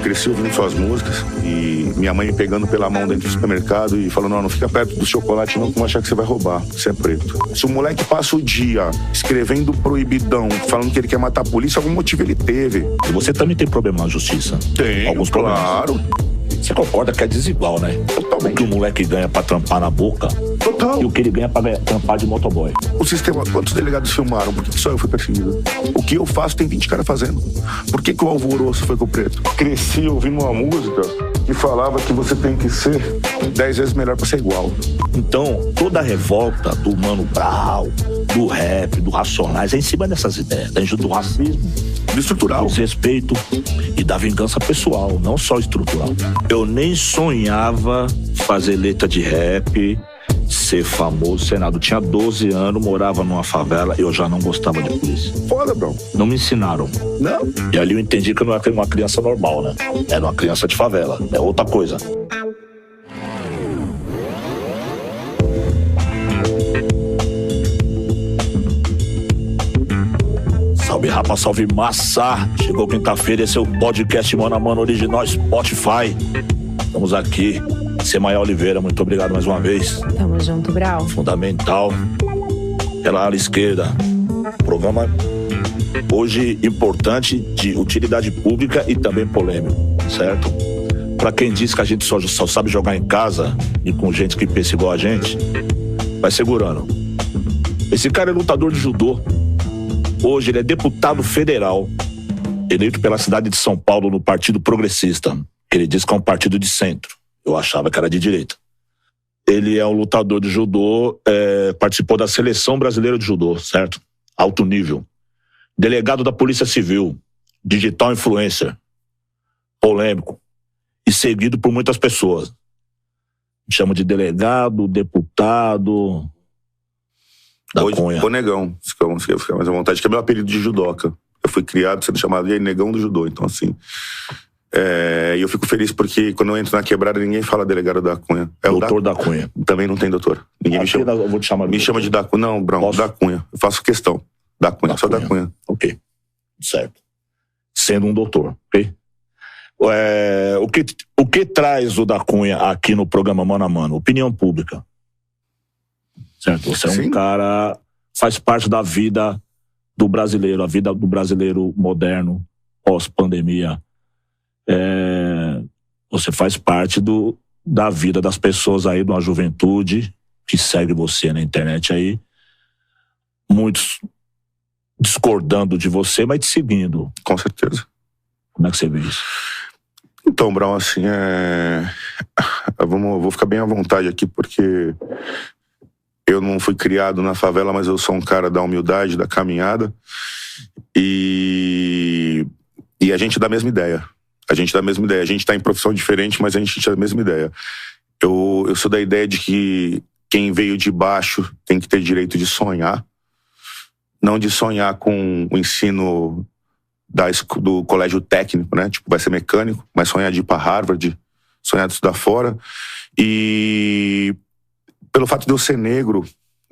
Cresci ouvindo suas músicas e minha mãe me pegando pela mão dentro do supermercado e falando: não fica perto do chocolate não, que vão achar que você vai roubar, você é preto. Se o moleque passa o dia escrevendo proibidão, falando que ele quer matar a polícia, algum motivo ele teve. E você também tem problema na justiça? Tem, alguns problemas. Claro. Você concorda que é desigual, né? Totalmente. O que o moleque ganha pra trampar na boca Total. e o que ele ganha pra trampar de motoboy. O sistema, quantos delegados filmaram? Por que só eu fui perseguido? O que eu faço tem 20 caras fazendo. Por que o alvoroço foi com o preto? Cresci ouvindo uma música que falava que você tem que ser 10 vezes melhor pra ser igual. Então, toda a revolta do Mano Brown, do rap, do Racionais, é em cima dessas ideias, do racismo, Do estrutural. do desrespeito e da vingança pessoal, não só estrutural. Eu nem sonhava fazer letra de rap, ser famoso, ser nada. Eu tinha 12 anos, morava numa favela e eu já não gostava de polícia. Foda, bro. Não me ensinaram. Não. E ali eu entendi que eu não era uma criança normal, né? Era uma criança de favela, é outra coisa. Salve rapa, salve massa! Chegou quinta-feira, esse é o podcast Mano a Mano original Spotify. Estamos aqui. Semaia Oliveira, muito obrigado mais uma vez. Tamo junto, Brau. Fundamental. Pela ala esquerda. Programa hoje importante, de utilidade pública e também polêmico, certo? Pra quem diz que a gente só sabe jogar em casa e com gente que pensa igual a gente, vai segurando. Esse cara é lutador de judô. Hoje ele é deputado federal, eleito pela cidade de São Paulo no Partido Progressista, que ele diz que é um partido de centro. Eu achava que era de direita. Ele é um lutador de judô, participou da seleção brasileira de judô, certo? Alto nível. Delegado da Polícia Civil, digital influencer, polêmico e seguido por muitas pessoas. Me chama de delegado, deputado... da Hoje, Cunha. ô Negão, fica mais à vontade, que é meu apelido de judoca. Eu fui criado sendo chamado de Negão do Judô, então assim... E eu fico feliz porque quando eu entro na quebrada ninguém fala delegado da Cunha. É Doutor o da Cunha. Também não tem doutor. Ninguém me chama. Eu vou te chamar de Me doutor. chama de da Cunha. Não, Brão, Posso? da Cunha. Eu faço questão. Da Cunha, só da Cunha. Ok, certo. Sendo um doutor, ok? O que traz o da Cunha aqui no programa Mano a Mano? Opinião pública. Certo? Você é Sim. um cara... Faz parte da vida do brasileiro, a vida do brasileiro moderno, pós-pandemia. Você faz parte da vida das pessoas aí, de uma juventude que segue você na internet aí. Muitos discordando de você, mas te seguindo. Com certeza. Como é que você vê isso? Então, Brão, assim, eu vou ficar bem à vontade aqui, porque eu não fui criado na favela, mas eu sou um cara da humildade, da caminhada. E a gente dá a mesma ideia. A gente tá em profissão diferente, mas a gente tem a mesma ideia. Eu sou da ideia de que quem veio de baixo tem que ter direito de sonhar. Não de sonhar com o ensino do colégio técnico, né? Tipo, vai ser mecânico, mas sonhar de ir pra Harvard, sonhar de estudar fora. E pelo fato de eu ser negro,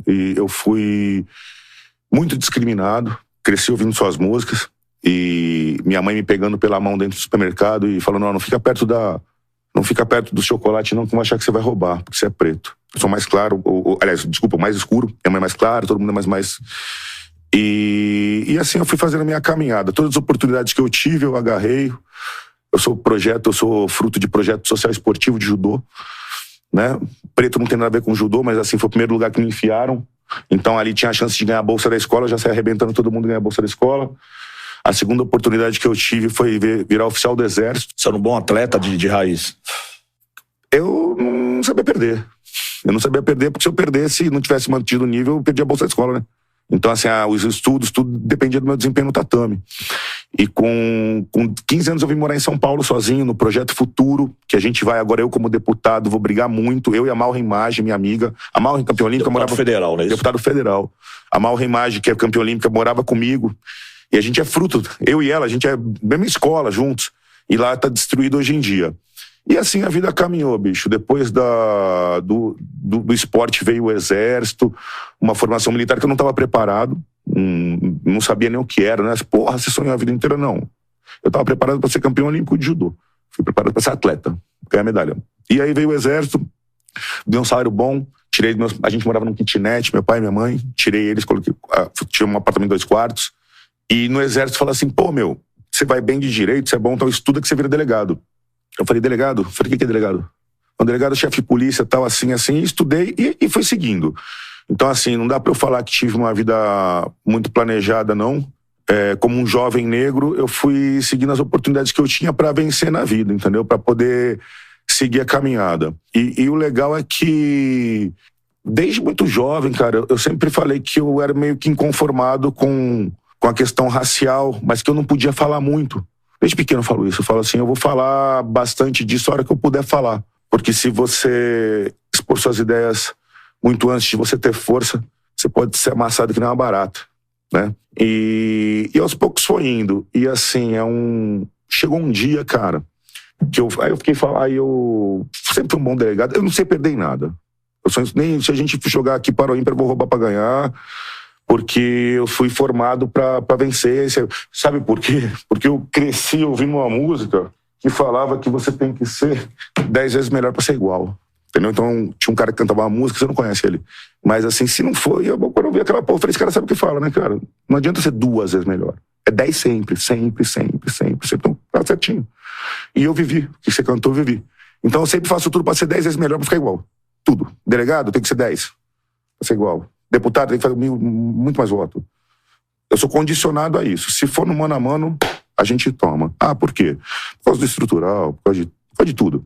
eu fui muito discriminado. Cresci ouvindo suas músicas. E minha mãe me pegando pela mão dentro do supermercado e falando: não fica perto do chocolate não, que vão achar que você vai roubar, porque você é preto. Eu sou mais claro, aliás, desculpa, mais escuro. Minha mãe é mais clara, todo mundo é mais... E assim eu fui fazendo a minha caminhada. Todas as oportunidades que eu tive, eu agarrei. Eu sou fruto de projeto social esportivo de judô, né? Preto não tem nada a ver com judô, mas assim, foi o primeiro lugar que me enfiaram. Então ali tinha a chance de ganhar a bolsa da escola, já saí arrebentando todo mundo ganhar a bolsa da escola. A segunda oportunidade que eu tive foi virar oficial do exército. Você era um bom atleta de raiz? Eu não sabia perder. Eu não sabia perder, porque se eu perdesse e não tivesse mantido o nível, eu perdia a bolsa da escola, né? Então, assim, os estudos, tudo dependia do meu desempenho no tatame. E com 15 anos eu vim morar em São Paulo sozinho, no Projeto Futuro, que a gente vai agora, eu como deputado, vou brigar muito. Eu e a Malra Imagem, minha amiga. A Malra, campeã olímpica, morava... federal, né? Deputado federal. A Malra Imagem, que é campeã olímpica, morava comigo. E a gente é fruto, eu e ela, a gente é mesma escola juntos. E lá tá destruído hoje em dia. E assim a vida caminhou, bicho. Depois do esporte veio o exército, uma formação militar que eu não estava preparado. Não sabia nem o que era, né? Porra, você sonhou a vida inteira? Não. Eu estava preparado para ser campeão olímpico de judô. Fui preparado para ser atleta, ganhar medalha. E aí veio o exército, deu um salário bom, a gente morava num kitnet, meu pai e minha mãe, tirei eles, coloquei, tinha um apartamento de 2 quartos, e no exército falaram assim, pô, meu, você vai bem de direito, você é bom, então estuda que você vira delegado. Eu falei, delegado? Eu falei, o que é delegado? Um delegado, chefe de polícia, tal, assim, e estudei e fui seguindo. Então, assim, não dá pra eu falar que tive uma vida muito planejada, não. Como um jovem negro, eu fui seguindo as oportunidades que eu tinha pra vencer na vida, entendeu? Pra poder seguir a caminhada. E o legal é que, desde muito jovem, cara, eu sempre falei que eu era meio que inconformado com a questão racial, mas que eu não podia falar muito. Desde pequeno eu falo isso, eu falo assim, eu vou falar bastante disso a hora que eu puder falar. Porque se você expor suas ideias muito antes de você ter força, você pode ser amassado que nem uma barata, né? E aos poucos foi indo. E assim, chegou um dia, cara, que aí eu fiquei falando, aí eu sempre fui um bom delegado, eu não sei perder em nada. Nem se a gente jogar aqui para o ímpar, eu vou roubar para ganhar, porque eu fui formado para vencer. Sabe por quê? Porque eu cresci ouvindo uma música que falava que você tem que ser 10 vezes melhor para ser igual. Entendeu? Então, tinha um cara que cantava uma música, você não conhece ele. Mas assim, se não for, quando eu vi aquela porra, eu falei, esse cara sabe o que fala, né, cara? Não adianta ser 2 vezes melhor. É 10 sempre. Então, tá certinho. E eu vivi. O que você cantou, eu vivi. Então, eu sempre faço tudo pra ser 10 vezes melhor, pra ficar igual. Tudo. Delegado, tem que ser 10. Pra ser igual. Deputado, tem que fazer muito mais voto. Eu sou condicionado a isso. Se for no mano a mano, a gente toma. Ah, por quê? Por causa do estrutural, por causa de tudo.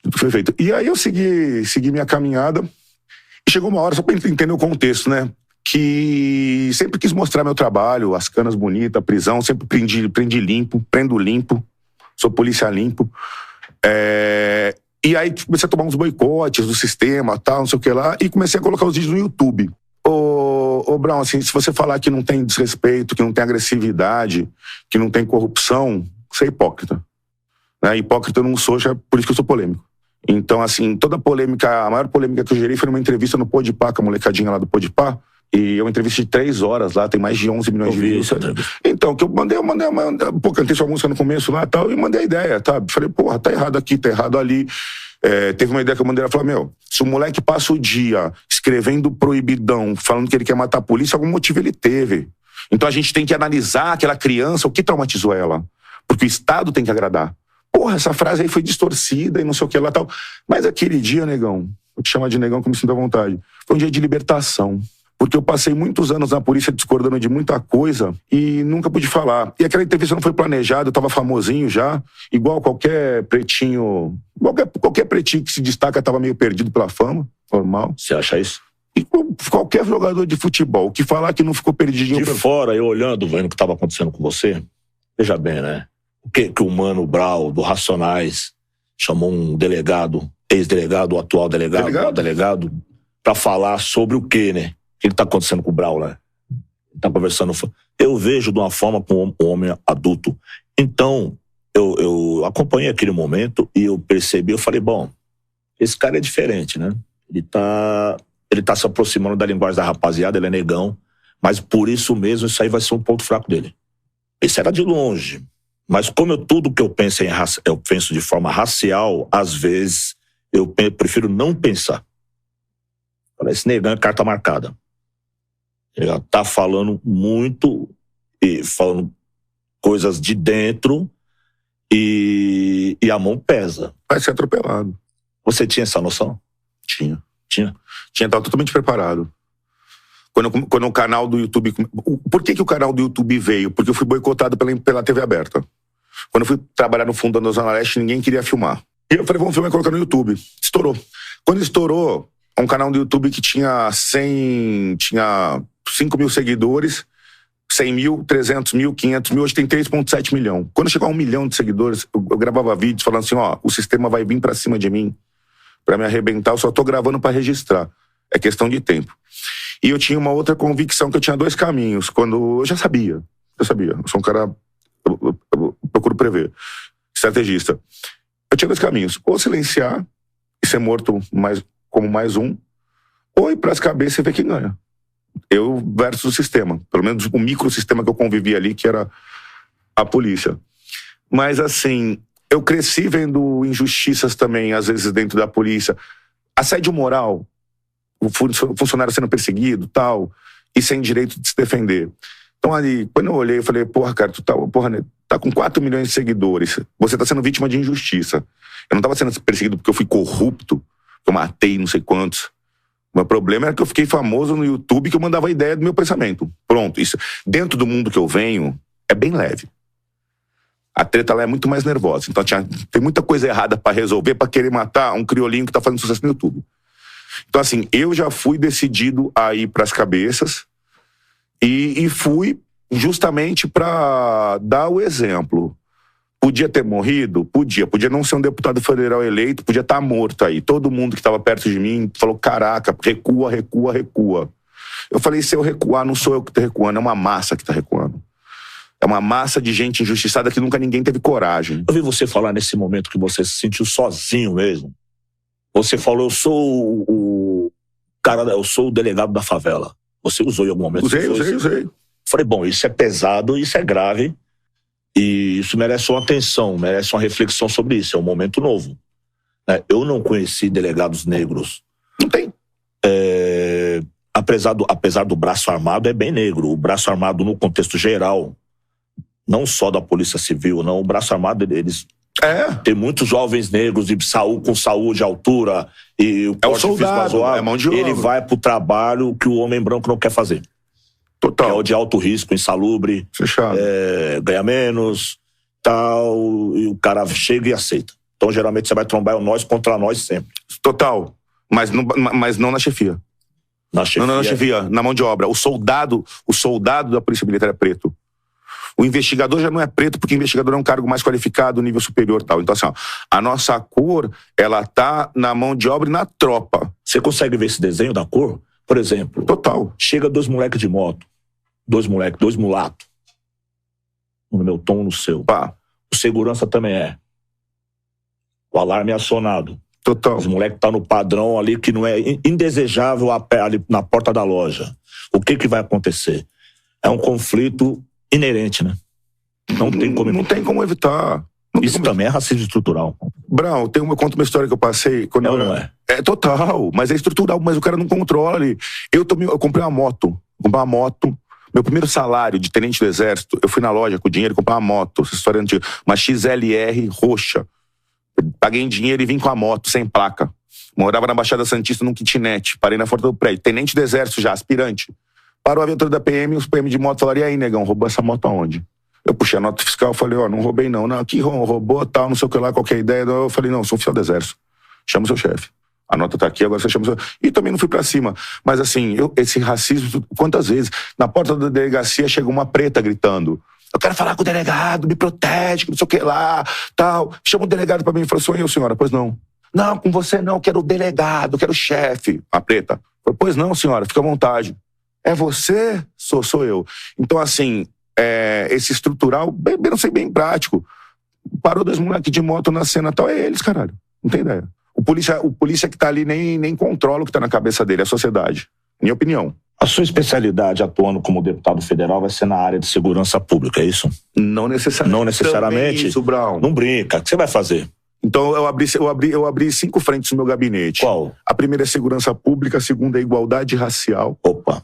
Tudo que foi feito. E aí eu segui minha caminhada. E chegou uma hora, só pra entender o contexto, né? Que sempre quis mostrar meu trabalho, as canas bonitas, a prisão, sempre prendi limpo, prendo limpo, sou polícia limpo. E aí comecei a tomar uns boicotes do sistema, tal, não sei o que lá, e comecei a colocar os vídeos no YouTube. Ô Brown, assim, se você falar que não tem desrespeito, que não tem agressividade, que não tem corrupção, você é hipócrita. Né? Hipócrita eu não sou, já, por isso que eu sou polêmico. Então, assim, toda polêmica, a maior polêmica que eu gerei foi numa entrevista no Podpah, com a molecadinha lá do Podpah, e é uma entrevista de 3 horas lá, tem mais de 11 milhões de views. Então, que eu mandei, pô, cantei sua música no começo lá e tal, e mandei a ideia, tá? Falei, porra, tá errado aqui, tá errado ali. Teve uma ideia que eu mandei, ela falou, meu, se o moleque passa o dia escrevendo proibidão, falando que ele quer matar a polícia, algum motivo ele teve. Então a gente tem que analisar aquela criança, o que traumatizou ela. Porque o Estado tem que agradar. Porra, essa frase aí foi distorcida e não sei o que lá e tal. Mas aquele dia, negão, vou te chamar de negão que eu me sinto à vontade, foi um dia de libertação. Porque eu passei muitos anos na polícia discordando de muita coisa e nunca pude falar. E aquela entrevista não foi planejada, eu tava famosinho já, igual qualquer pretinho, qualquer pretinho que se destaca tava meio perdido pela fama, normal. Você acha isso? E qualquer jogador de futebol que falar que não ficou perdidinho... De fora, eu olhando, vendo o que tava acontecendo com você, veja bem, né? O que o Mano Brown, do Racionais, chamou um delegado, ex-delegado, o atual delegado, pra falar sobre o quê, né? O que tá acontecendo com o Brown, né? Ele tá conversando. Eu vejo de uma forma com um homem adulto. Então, eu acompanhei aquele momento e eu percebi, eu falei, bom, esse cara é diferente, né? Ele tá se aproximando da linguagem da rapaziada, ele é negão, mas por isso mesmo, isso aí vai ser um ponto fraco dele. Esse era de longe. Mas como tudo que eu penso eu penso de forma racial, às vezes eu prefiro não pensar. Esse negão é carta marcada. Ele tá falando muito e falando coisas de dentro e a mão pesa. Vai ser atropelado. Você tinha essa noção? Tinha. Tava totalmente preparado. Quando o canal do YouTube... Por que o canal do YouTube veio? Porque eu fui boicotado pela TV aberta. Quando eu fui trabalhar no fundo da Zona Leste, ninguém queria filmar. E eu falei, vamos filmar e colocar no YouTube. Estourou. Quando estourou, um canal do YouTube que tinha 5 mil seguidores, 100 mil, 300 mil, 500 mil, hoje tem 3,7 milhões. Quando chegou a 1 milhão de seguidores, eu gravava vídeos falando assim, o sistema vai vir pra cima de mim, pra me arrebentar, eu só tô gravando pra registrar. É questão de tempo. E eu tinha uma outra convicção, que eu tinha 2 caminhos, quando eu já sabia, eu sou um cara, eu procuro prever, estrategista. Eu tinha 2 caminhos, ou silenciar e ser morto como mais um, ou ir pras cabeças e ver quem ganha. Eu versus o sistema, pelo menos o microsistema que eu convivi ali, que era a polícia. Mas assim, eu cresci vendo injustiças também, às vezes, dentro da polícia. Assédio moral, o funcionário sendo perseguido, tal, e sem direito de se defender. Então, ali, quando eu olhei, eu falei, porra, cara, tu tá com 4 milhões de seguidores. Você tá sendo vítima de injustiça. Eu não tava sendo perseguido porque eu fui corrupto, que eu matei não sei quantos. O meu problema era que eu fiquei famoso no YouTube, que eu mandava a ideia do meu pensamento. Pronto, isso. Dentro do mundo que eu venho, é bem leve. A treta lá é muito mais nervosa. Então tem muita coisa errada pra resolver, pra querer matar um criolinho que tá fazendo sucesso no YouTube. Então, assim, eu já fui decidido a ir pras cabeças e fui justamente pra dar o exemplo. Podia ter morrido? Podia não ser um deputado federal eleito, podia estar morto aí. Todo mundo que estava perto de mim falou, caraca, recua, recua, recua. Eu falei, se eu recuar, não sou eu que tô recuando, é uma massa que tá recuando. É uma massa de gente injustiçada que nunca ninguém teve coragem. Eu vi você falar nesse momento que você se sentiu sozinho mesmo. Você falou, eu sou o delegado da favela. Você usou em algum momento? Usei. Falei, bom, isso é pesado, isso é grave. E isso merece uma atenção, merece uma reflexão sobre isso. É um momento novo. Eu não conheci delegados negros. Não tem. Apesar do braço armado, é bem negro. O braço armado, no contexto geral, não só da Polícia Civil, não. O braço armado, eles... Tem muitos jovens negros com saúde, altura e o porte físico razoável, mão de obra. Ele vai pro trabalho que o homem branco não quer fazer. Total. Que é o de alto risco, insalubre, ganha menos, tal, e o cara chega e aceita. Então, geralmente, você vai trombar nós contra nós sempre. Total. Mas não na chefia. Na chefia? Não na chefia, na mão de obra. O soldado da Polícia Militar é preto. O investigador já não é preto, porque o investigador é um cargo mais qualificado, nível superior e tal. Então, assim, ó, a nossa cor, ela tá na mão de obra e na tropa. Você consegue ver esse desenho da cor? Por exemplo, total. Chega 2 moleques de moto. 2 mulatos. Um no meu tom, no seu. Pá. O segurança também é. O alarme é acionado. Total. Os moleques tá no padrão ali que não é indesejável ali na porta da loja. O que vai acontecer? É um conflito inerente, né? Não tem como evitar. Não tem como evitar. Isso também é racismo estrutural. Brown, eu conto uma história que eu passei. Não é? É total, mas é estrutural, mas o cara não controla ali. Eu comprei uma moto. Meu primeiro salário de tenente do exército, eu fui na loja com dinheiro e comprei uma moto. Essa história antiga. Uma XLR roxa. Paguei em dinheiro e vim com a moto, sem placa. Morava na Baixada Santista num kitnet. Parei na porta do prédio. Tenente do exército já, aspirante. Parou a viatura da PM, os PM de moto falaram, e aí, negão, roubou essa moto aonde? Eu puxei a nota fiscal, falei, não roubei não. Não, aqui roubou, tal, não sei o que lá, qualquer ideia. Eu falei, não, sou oficial do exército. Chama o seu chefe. A nota tá aqui, agora você chama o seu... E também não fui pra cima. Mas assim, esse racismo, quantas vezes? Na porta da delegacia chega uma preta gritando, eu quero falar com o delegado, me protege, não sei o que lá, tal. Chama o delegado pra mim e falou, sou eu, senhora? Pois não. Não, com você não, quero o delegado, quero o chefe. A preta. Falei, pois não, senhora, fica à vontade. É você? Sou eu. Então, assim, esse estrutural, não sei, bem prático. Parou 2 moleques de moto na cena tal, é eles, caralho. Não tem ideia. O polícia que tá ali nem controla o que tá na cabeça dele, é a sociedade. Minha opinião. A sua especialidade atuando como deputado federal vai ser na área de segurança pública, é isso? Não necessariamente. Não necessariamente? Isso, Brown. Não brinca. O que você vai fazer? Então, eu abri 5 frentes no meu gabinete. Qual? A primeira é segurança pública, a segunda é igualdade racial. Opa.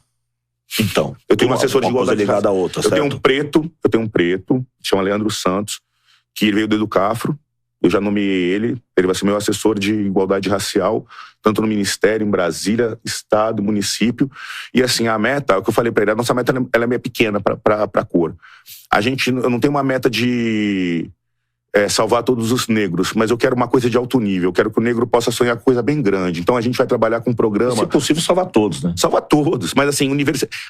Então, eu tenho um assessor de igualdade ligada a outra, eu tenho um preto, chama Leandro Santos, que veio do Educafro. Eu já nomeei ele vai ser meu assessor de igualdade racial, tanto no Ministério, em Brasília, Estado, município. E assim, a meta, é o que eu falei pra ele, a nossa meta ela é meio pequena pra cor. Eu não tenho uma meta de salvar todos os negros, mas eu quero uma coisa de alto nível, eu quero que o negro possa sonhar com coisa bem grande. Então a gente vai trabalhar com um programa... Se possível, salvar todos, né? Salvar todos, mas assim,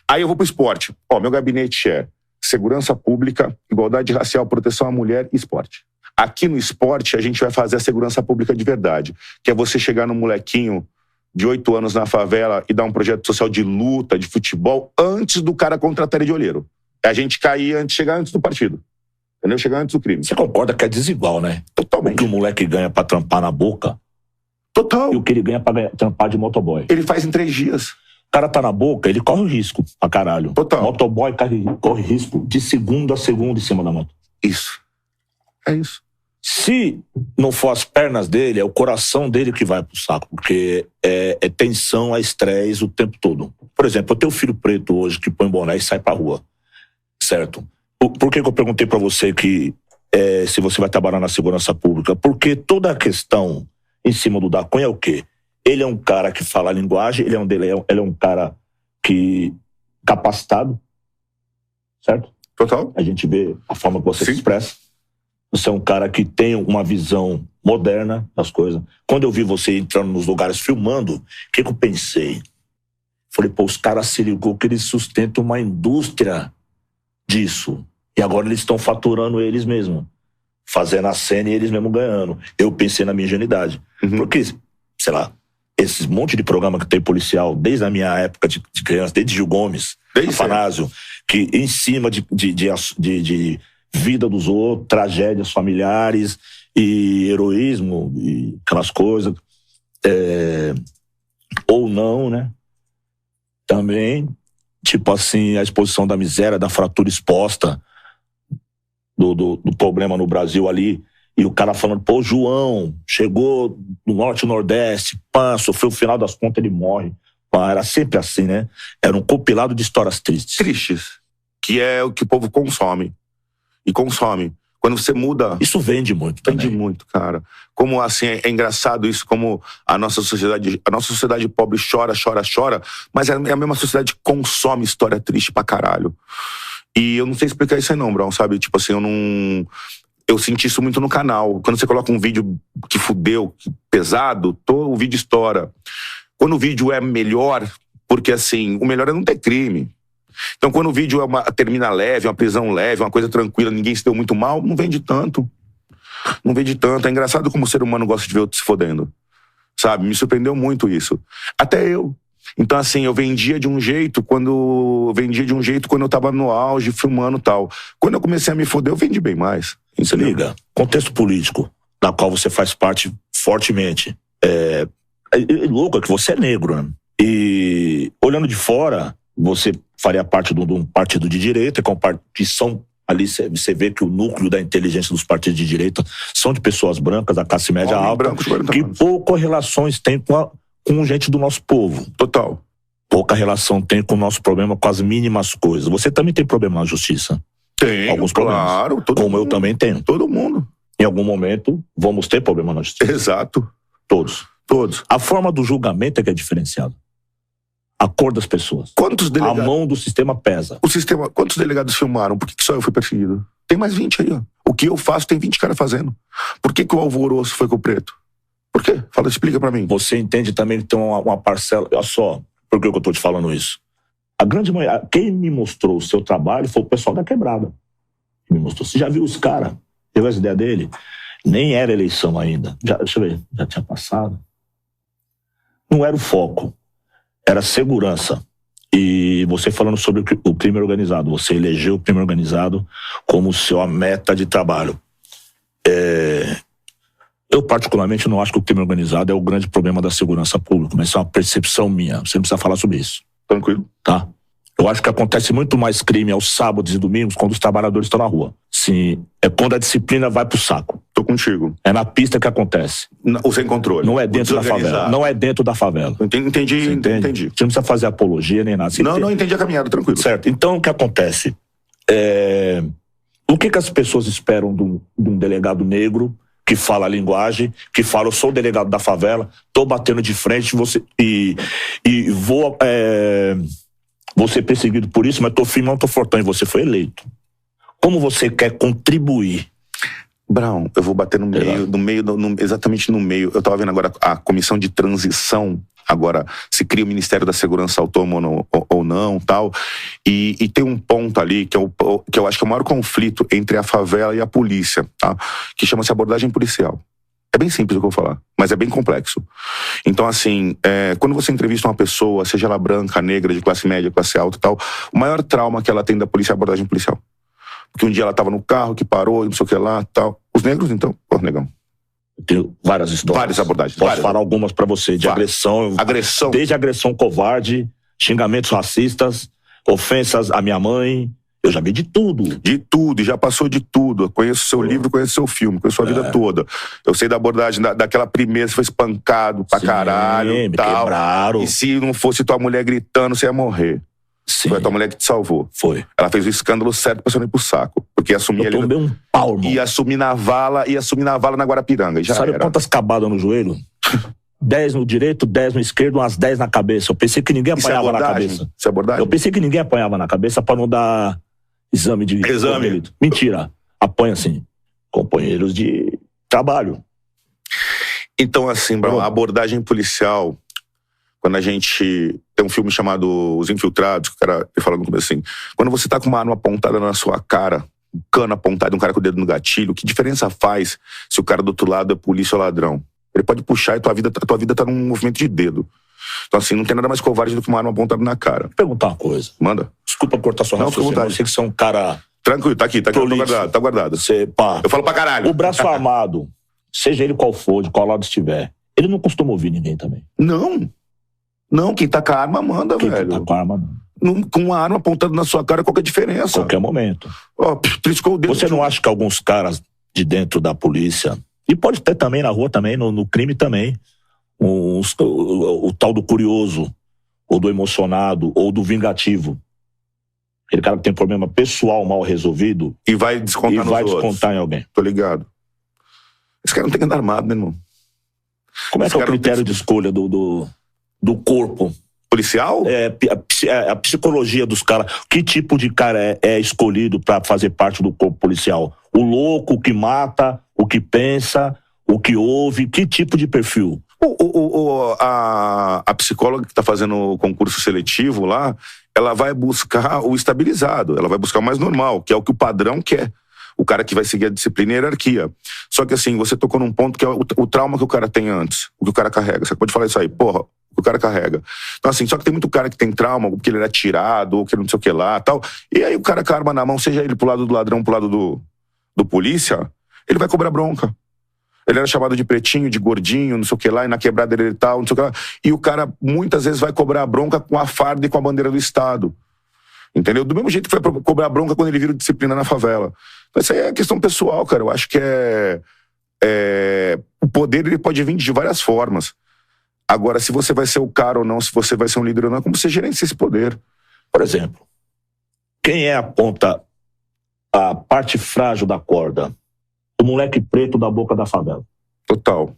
aí eu vou pro esporte. Meu gabinete é segurança pública, igualdade racial, proteção à mulher e esporte. Aqui no esporte, a gente vai fazer a segurança pública de verdade, que é você chegar num molequinho de 8 anos na favela e dar um projeto social de luta, de futebol, antes do cara contratar ele de olheiro. É a gente chegar antes do partido. Entendeu? Chegar antes do crime. Você concorda que é desigual, né? Totalmente. O que o moleque ganha pra trampar na boca... Total. E o que ele ganha pra trampar de motoboy. Ele faz em 3 dias. O cara tá na boca, ele corre o risco pra caralho. Total. O motoboy corre risco de segundo a segundo em cima da moto. Isso. É isso. Se não for as pernas dele, é o coração dele que vai pro saco, porque é tensão, é estresse o tempo todo. Por exemplo, eu tenho um filho preto hoje que põe boné e sai pra rua, certo? Por que eu perguntei pra você que se você vai trabalhar na segurança pública? Porque toda a questão em cima do Da Cunha é o quê? Ele é um cara que fala a linguagem, ele é um cara que capacitado, certo? Total. A gente vê a forma que você Sim. se expressa. Você é um cara que tem uma visão moderna das coisas. Quando eu vi você entrando nos lugares filmando, o que eu pensei? Falei, pô, os caras se ligou que eles sustentam uma indústria disso. E agora eles estão faturando eles mesmos. Fazendo a cena e eles mesmos ganhando. Eu pensei na minha ingenuidade. Porque, sei lá, esses monte de programa que tem policial, desde a minha época de criança, desde Gil Gomes, Afanásio, que em cima de vida dos outros, tragédias familiares e heroísmo e aquelas coisas, ou não, né? Também, tipo assim, a exposição da miséria, da fratura exposta do problema no Brasil ali, e o cara falando, pô, João chegou do norte e nordeste, sofreu, no final das contas ele morre. Era sempre assim, né? Era um compilado de histórias tristes. Tristes. Que é o que o povo consome. E consome. Quando você muda... Isso vende muito também. Vende muito, cara. Como, assim, é engraçado isso, como a nossa sociedade pobre chora, mas é a mesma sociedade que consome história triste pra caralho. E eu não sei explicar isso aí não, Brown, sabe? Tipo assim, eu senti isso muito no canal. Quando você coloca um vídeo que fudeu, pesado, o vídeo estoura. Quando o vídeo é melhor, porque assim, o melhor é não ter crime. Então, quando o vídeo termina leve, uma prisão leve, uma coisa tranquila, ninguém se deu muito mal, não vende tanto. Não vende tanto. É engraçado como o ser humano gosta de ver outro se fodendo. Sabe? Me surpreendeu muito isso. Até eu. Então, assim, eu vendia de um jeito quando eu tava no auge, filmando e tal. Quando eu comecei a me foder, eu vendi bem mais. Se liga, contexto político, da qual você faz parte fortemente. É louco, é que você é negro, né? E olhando de fora, você faria parte de um partido de direita, que são ali, você vê que o núcleo da inteligência dos partidos de direita são de pessoas brancas, da classe média alta, que poucas relações tem com gente do nosso povo. Total. Pouca relação tem com o nosso problema, com as mínimas coisas. Você também tem problema na justiça? Tem, alguns problemas. Claro. Como eu também tenho. Todo mundo. Em algum momento, vamos ter problema na justiça. Exato. Todos. A forma do julgamento é que é diferenciada. A cor das pessoas. Quantos delegados? A mão do sistema pesa. Quantos delegados filmaram? Por que só eu fui perseguido? Tem mais 20 aí, ó. O que eu faço tem 20 caras fazendo. Por que o alvoroço foi com o preto? Por quê? Explica pra mim. Você entende também que tem uma parcela... Olha só, por que eu tô te falando isso? A grande maioria... Quem me mostrou o seu trabalho foi o pessoal da Quebrada. Me mostrou. Você já viu os caras? Teve as ideias dele? Nem era eleição ainda. Deixa eu ver. Já tinha passado. Não era o foco. Era segurança. E você falando sobre o crime organizado. Você elegeu o crime organizado como sua meta de trabalho. Eu, particularmente, não acho que o crime organizado é o grande problema da segurança pública, mas isso é uma percepção minha. Você não precisa falar sobre isso. Tranquilo. Tá? Eu acho que acontece muito mais crime aos sábados e domingos quando os trabalhadores estão na rua. Sim, é quando a disciplina vai pro saco. Tô contigo. É na pista que acontece. O sem controle. Não é dentro da favela. Não é dentro da favela. Entendi. Você não precisa fazer apologia nem nada. Não entendi a caminhada, tranquilo. Certo. Então, o que acontece? O que as pessoas esperam de um delegado negro que fala a linguagem, que fala, eu sou o delegado da favela, tô batendo de frente e vou ser perseguido por isso, mas tô firmão, tô fortão, e você foi eleito. Como você quer contribuir? Brown, eu vou bater exatamente no meio. Eu tava vendo agora a comissão de transição, agora se cria o Ministério da Segurança Autônoma ou não, tal, e tem um ponto ali que eu acho que é o maior conflito entre a favela e a polícia, tá? Que chama-se abordagem policial. É bem simples o que eu vou falar, mas é bem complexo. Então, assim, quando você entrevista uma pessoa, seja ela branca, negra, de classe média, classe alta e tal, o maior trauma que ela tem da polícia é a abordagem policial. Porque um dia ela tava no carro, que parou, não sei o que lá, tal. Os negros, então, negão. Tem várias histórias. Várias abordagens. Posso falar algumas pra você, de agressão. Desde agressão covarde, xingamentos racistas, ofensas à minha mãe Eu já vi de tudo. De tudo, e já passou de tudo. Eu conheço seu livro, conheço seu filme, conheço sua vida toda. Eu sei da abordagem daquela primeira, você foi espancado pra caralho. Me tal. quebraram. E se não fosse tua mulher gritando, você ia morrer. Sim. Foi a tua mulher que te salvou. Foi. Ela fez o escândalo certo pra você não ir pro saco. Porque ia assumir Eu tomei um pau, irmão. ia assumir na vala na Guarapiranga. E já Sabe era. quantas cabadas no joelho? 10 no direito, 10 no esquerdo, umas 10 na cabeça. Eu pensei que ninguém apanhava na cabeça. Isso é abordagem? Eu pensei que ninguém apanhava na cabeça pra não dar exame de delito. Mentira. Apanha assim. Companheiros de trabalho. Então, assim, Brown, a abordagem policial, quando a gente tem um filme chamado Os Infiltrados, que o cara fala no começo assim, quando você tá com uma arma apontada na sua cara, um cano apontado, um cara com o dedo no gatilho, que diferença faz se o cara do outro lado é polícia ou ladrão? Ele pode puxar e a tua vida tá num movimento de dedo. Então, assim, não tem nada mais covarde do que uma arma apontada na cara. Vou perguntar uma coisa. Manda. Desculpa cortar sua raciocínio. Eu sei que você é um cara... Tranquilo, tá aqui, tá guardado. Você, pá. Eu falo pra caralho. O braço armado, seja ele qual for, de qual lado estiver, ele não costuma ouvir ninguém também. Não, quem tá com a arma manda, velho. Quem tá com a arma, não. Com uma arma apontada na sua cara, qual que é a diferença? Qualquer momento. Triscou o dedo. Você não acha que alguns caras de dentro da polícia, e pode ter também na rua também, no crime também, o tal do curioso, ou do emocionado, ou do vingativo, aquele cara que tem problema pessoal mal resolvido e vai descontar em alguém. Tô ligado. Esse cara não tem que andar armado, né, irmão? Como é que é o critério de escolha do corpo? Policial? A psicologia dos caras. Que tipo de cara é escolhido pra fazer parte do corpo policial? O louco, o que mata, o que pensa, o que ouve? Que tipo de perfil? A psicóloga que tá fazendo o concurso seletivo lá, ela vai buscar o estabilizado, ela vai buscar o mais normal, que é o que o padrão quer. O cara que vai seguir a disciplina e a hierarquia. Só que assim, você tocou num ponto que é o trauma que o cara tem antes, o que o cara carrega. Você pode falar isso aí, porra, o que o cara carrega. Então assim, só que tem muito cara que tem trauma, porque ele era atirado, ou que ele não sei o que lá, tal. E aí o cara com a arma na mão, seja ele pro lado do ladrão, pro lado do polícia, ele vai cobrar bronca. Ele era chamado de pretinho, de gordinho, não sei o que lá, e na quebrada ele tal, não sei o que lá. E o cara, muitas vezes, vai cobrar bronca com a farda e com a bandeira do Estado. Entendeu? Do mesmo jeito que vai cobrar bronca quando ele vira disciplina na favela. Então, isso aí é questão pessoal, cara. Eu acho que o poder, ele pode vir de várias formas. Agora, se você vai ser o cara ou não, se você vai ser um líder ou não, é como você gerencia esse poder. Por exemplo, quem aponta a parte frágil da corda? O moleque preto da boca da favela. Total.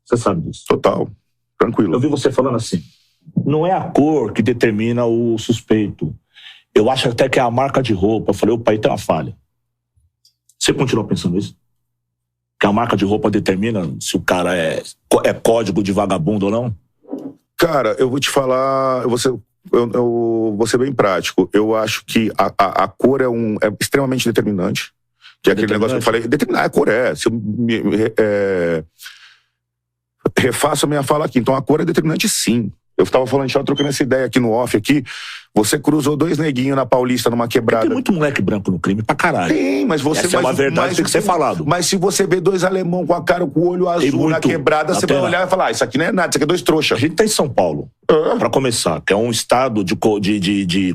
Você sabe disso? Total. Tranquilo. Eu vi você falando assim, não é a cor que determina o suspeito. Eu acho até que é a marca de roupa. Eu falei, opa, aí tem uma falha. Você continua pensando isso? Que a marca de roupa determina se o cara é código de vagabundo ou não? Cara, eu vou te falar, eu vou ser bem prático. Eu acho que a cor é extremamente determinante. Que é aquele negócio que eu falei, determinar a cor se eu refaço a minha fala aqui. Então a cor é determinante, sim. Eu tava falando, a gente tava trocando essa ideia aqui no off aqui. Você cruzou 2 neguinhos na Paulista numa quebrada. Tem muito moleque branco no crime pra caralho. Tem, mas você... Essa é uma verdade, tem que ser falado. Mas se você vê 2 alemão com a cara, com o olho azul na quebrada, você vai olhar e falar, isso aqui não é nada, isso aqui é 2 trouxas. A gente tá em São Paulo, pra começar, que é um estado de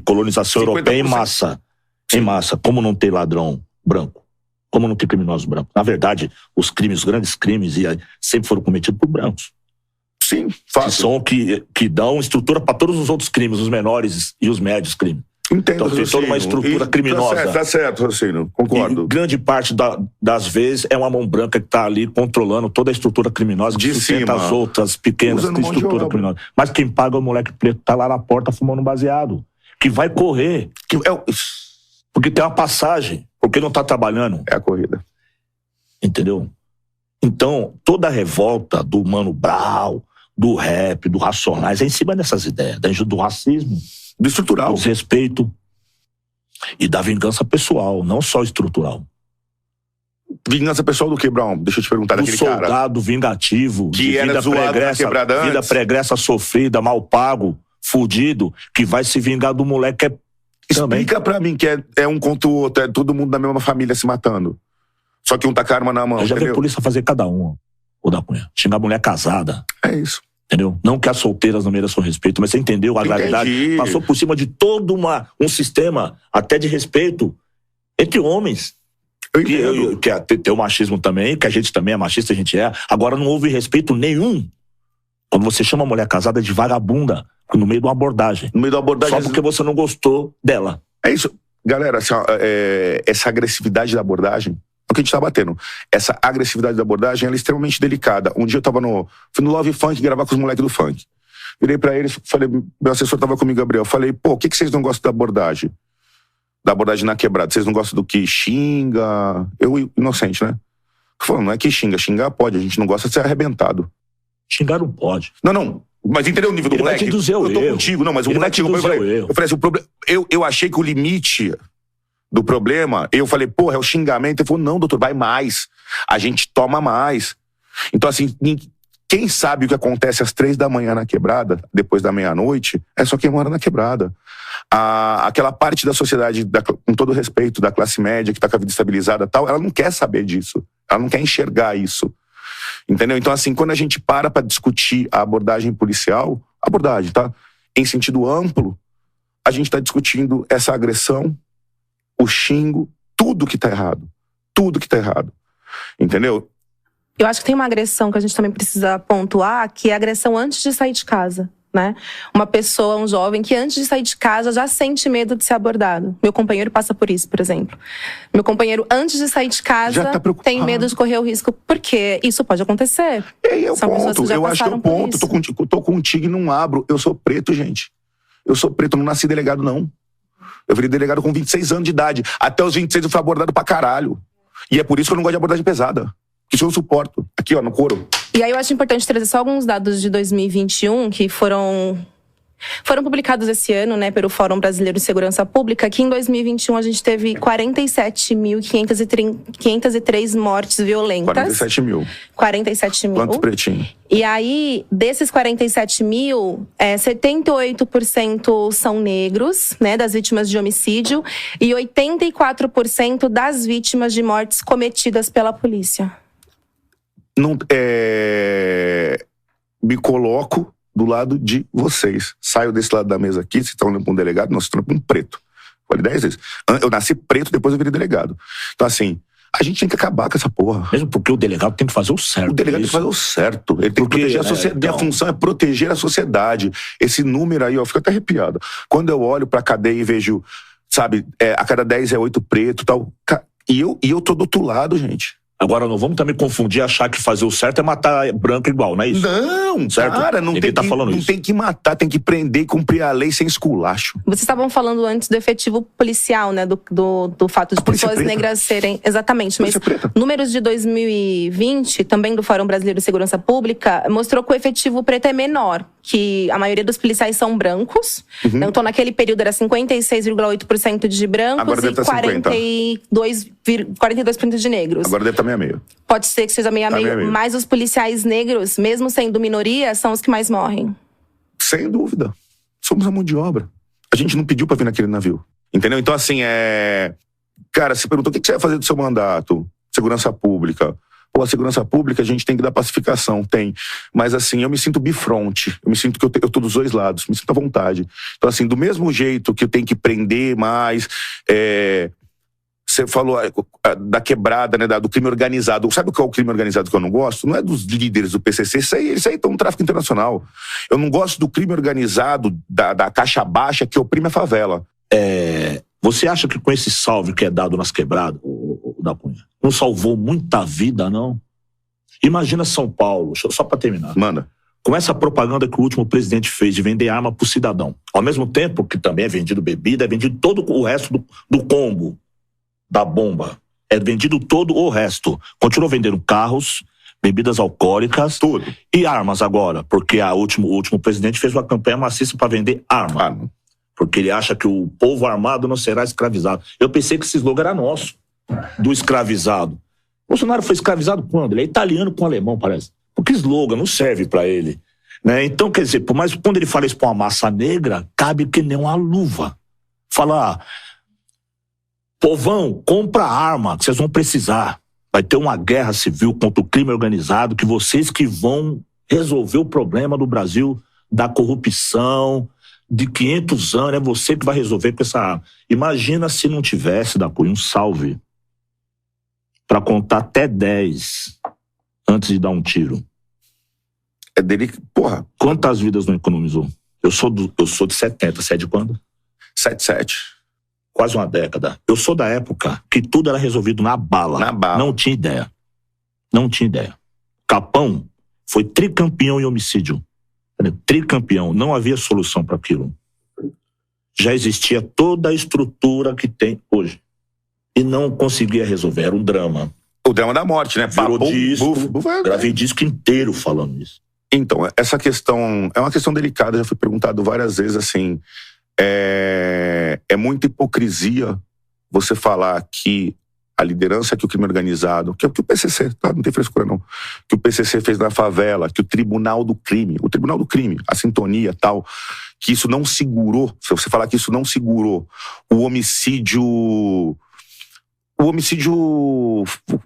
colonização europeia em massa. Em massa. Como não tem ladrão branco? Como não tem criminosos brancos? Na verdade, os grandes crimes, sempre foram cometidos por brancos. Sim, fácil. Que dão estrutura para todos os outros crimes, os menores e os médios crimes. Entendo, então tem toda uma estrutura criminosa. Tá certo, Rocínio, concordo. E grande parte das vezes é uma mão branca que está ali controlando toda a estrutura criminosa, que sustenta as outras pequenas estruturas criminosas. Mas quem paga é o moleque preto que tá lá na porta fumando um baseado, que vai correr, porque tem uma passagem, porque não tá trabalhando. É a corrida. Entendeu? Então, toda a revolta do Mano Brown, do rap, do Racionais, é em cima dessas ideias, do racismo, do estrutural, do desrespeito e da vingança pessoal, não só estrutural. Vingança pessoal do que, Brown? Deixa eu te perguntar, daquele cara. Do soldado vingativo, que era zoado na quebrada antes. Vida pregressa sofrida, mal pago, fudido, que vai se vingar do moleque que Explica pra mim que é um contra o outro, é todo mundo da mesma família se matando. Só que um tá com a arma na mão. Eu já vi a polícia fazer cada um, ô da Cunha. Xingar mulher casada. É isso. Entendeu? Não que as solteiras não mereçam respeito, mas você entendeu? A gravidade passou por cima de todo um sistema, até de respeito, entre homens. Que tem o machismo também, que a gente também é machista, a gente é. Agora não houve respeito nenhum quando você chama a mulher casada de vagabunda no meio de uma abordagem. No meio da abordagem. Só porque você não gostou dela. É isso. Galera, assim, essa agressividade da abordagem, é o que a gente tá batendo. Essa agressividade da abordagem, ela é extremamente delicada. Um dia eu fui no Love Funk gravar com os moleques do funk. Virei pra eles, falei, meu assessor tava comigo, Gabriel. Falei, pô, o que vocês não gostam da abordagem? Da abordagem na quebrada. Vocês não gostam do que xinga? Eu, inocente, né? Falando, não é que xingar pode, a gente não gosta de ser arrebentado. Xingar não pode. Não. Mas entendeu o nível do moleque? Eu tô contigo, não, mas o moleque chegou pra mim. Eu falei assim, eu achei que o limite do problema, eu falei, porra, é o xingamento. Ele falou, não, doutor, vai mais. A gente toma mais. Então, assim, quem sabe o que acontece às 3 da manhã na quebrada, depois da meia-noite, é só quem mora na quebrada. Aquela parte da sociedade, com todo respeito, da classe média, que tá com a vida estabilizada e tal, ela não quer saber disso. Ela não quer enxergar isso. Entendeu? Então, assim, quando a gente para discutir a abordagem policial, tá? Em sentido amplo, a gente tá discutindo essa agressão, o xingo, tudo que tá errado. Tudo que tá errado. Entendeu? Eu acho que tem uma agressão que a gente também precisa pontuar, que é a agressão antes de sair de casa, né? Uma pessoa, um jovem, que antes de sair de casa já sente medo de ser abordado. Meu companheiro passa por isso, por exemplo. Meu companheiro, antes de sair de casa, tem medo de correr o risco, porque isso pode acontecer. É o ponto. Eu acho que é o ponto. Tô contigo e não abro. Eu sou preto, gente. Eu sou preto, não nasci delegado, não. Eu virei delegado com 26 anos de idade. Até os 26 eu fui abordado pra caralho. E é por isso que eu não gosto de abordagem pesada. Isso eu suporto. Aqui, ó, no couro. E aí eu acho importante trazer só alguns dados de 2021 que foram publicados esse ano, né, pelo Fórum Brasileiro de Segurança Pública, que em 2021 a gente teve 47.503 mortes violentas. 47 mil. 47 mil. Quantos pretinhos? E aí, desses 47 mil, 78% são negros, né, das vítimas de homicídio, e 84% das vítimas de mortes cometidas pela polícia. Me coloco do lado de vocês. Saio desse lado da mesa aqui, vocês estão olhando para um delegado, nós estamos para um preto. Falei 10 vezes. Eu nasci preto, depois eu virei delegado. Então, assim, a gente tem que acabar com essa porra. Mesmo porque o delegado tem que fazer o certo. O delegado tem que fazer o certo. Ele tem que proteger a sociedade. Minha função é proteger a sociedade. Esse número aí, eu fico até arrepiado. Quando eu olho pra cadeia e vejo, sabe, a cada 10 é 8 preto e tal. E eu tô do outro lado, gente. Agora, não vamos também confundir, achar que fazer o certo é matar branco igual, não é isso? Não, certo? Cara, não tem que matar, tem que prender e cumprir a lei sem esculacho. Vocês estavam falando antes do efetivo policial, né? Do fato de pessoas negras serem... Exatamente, mas números de 2020, também do Fórum Brasileiro de Segurança Pública, mostrou que o efetivo preto é menor, que a maioria dos policiais são brancos. Uhum. Então, naquele período era 56,8% de brancos e 42% de negros. Agora deve estar meio-meio. Pode ser que seja meio-meio, mas os policiais negros, mesmo sendo minoria, são os que mais morrem. Sem dúvida. Somos a mão de obra. A gente não pediu pra vir naquele navio. Entendeu? Então, assim, Cara, você perguntou o que você vai fazer do seu mandato? Segurança pública. Pô, a segurança pública a gente tem que dar pacificação, tem. Mas assim, eu me sinto bifronte. Eu me sinto que eu tô dos dois lados. Me sinto à vontade. Então, assim, do mesmo jeito que eu tenho que prender mais... Você falou da quebrada, né, do crime organizado. Sabe o que é o crime organizado que eu não gosto? Não é dos líderes do PCC, isso aí é um tráfico internacional. Eu não gosto do crime organizado da caixa baixa que oprime a favela. Você acha que com esse salve que é dado nas quebradas, da Cunha, não salvou muita vida, não? Imagina São Paulo, só pra terminar. Manda. Com essa propaganda que o último presidente fez de vender arma pro cidadão. Ao mesmo tempo que também é vendido bebida, é vendido todo o resto do combo. Da bomba. É vendido todo o resto. Continuou vendendo carros, bebidas alcoólicas. Tudo. E armas agora. Porque o último presidente fez uma campanha maciça para vender arma. Porque ele acha que o povo armado não será escravizado. Eu pensei que esse slogan era nosso. Do escravizado. Bolsonaro foi escravizado quando? Ele é italiano com alemão, parece. Porque slogan não serve para ele. Né? Então, quer dizer, mas quando ele fala isso pra uma massa negra, cabe que nem uma luva. Falar... Povão, compra arma, que vocês vão precisar. Vai ter uma guerra civil contra o crime organizado, que vocês que vão resolver o problema do Brasil da corrupção de 500 anos, é você que vai resolver com essa arma. Imagina se não tivesse, Dacoy, um salve para contar até 10 antes de dar um tiro. É dele, porra. Quantas vidas não economizou? Eu sou de 70, você é de quando? 77. Quase uma década. Eu sou da época que tudo era resolvido na bala. Na bala. Não tinha ideia. Não tinha ideia. Capão foi tricampeão em homicídio. Tricampeão. Não havia solução para aquilo. Já existia toda a estrutura que tem hoje. E não conseguia resolver. Era um drama. O drama da morte, né? Virou disco. Gravei disco inteiro falando isso. Então, essa questão é uma questão delicada. Já fui perguntado várias vezes, assim... É muita hipocrisia você falar que a liderança que o crime organizado, que é o que o PCC, tá? Não tem frescura não, que o PCC fez na favela, que o tribunal do crime, a sintonia tal, que isso não segurou, se você falar que isso não segurou o homicídio,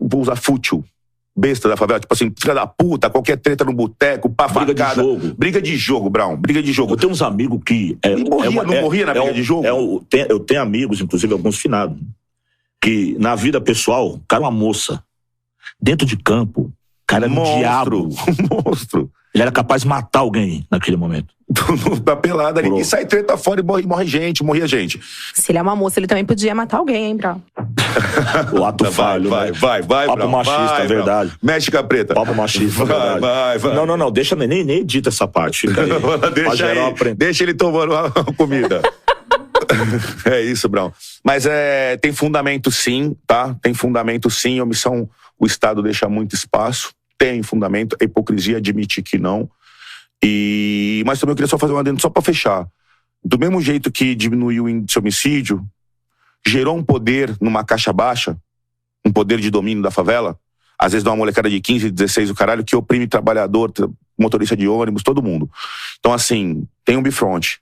vou usar fútil, besta da favela, tipo assim, filha da puta, qualquer treta no boteco, pá, facada. Briga de jogo, Brown. Briga de jogo. Eu tenho uns amigos que... não morria na briga de jogo? Eu tenho amigos, inclusive alguns finados, que na vida pessoal, o cara é uma moça. Dentro de campo, o cara era um diabo. Monstro. Ele era capaz de matar alguém naquele momento. Da pelada ali. E sai treta fora e morria gente. Se ele é uma moça, ele também podia matar alguém, hein, Brown? O ato falho, vai, Papo Brown, machista, é verdade. Mexe, Capreta. Papo machista, vai. Não, deixa, nem edita essa parte. Fica aí. Deixa ele tomando a comida. É isso, Brown. Mas tem fundamento sim, tá? Tem fundamento sim. Omissão, o Estado deixa muito espaço. Tem fundamento. A hipocrisia admite que não. Mas também eu queria só fazer um adendo só pra fechar. Do mesmo jeito que diminuiu o índice de homicídio, gerou um poder numa caixa baixa, um poder de domínio da favela, às vezes dá uma molecada de 15, 16, o caralho, que oprime trabalhador, motorista de ônibus, todo mundo. Então, assim, tem um bifronte.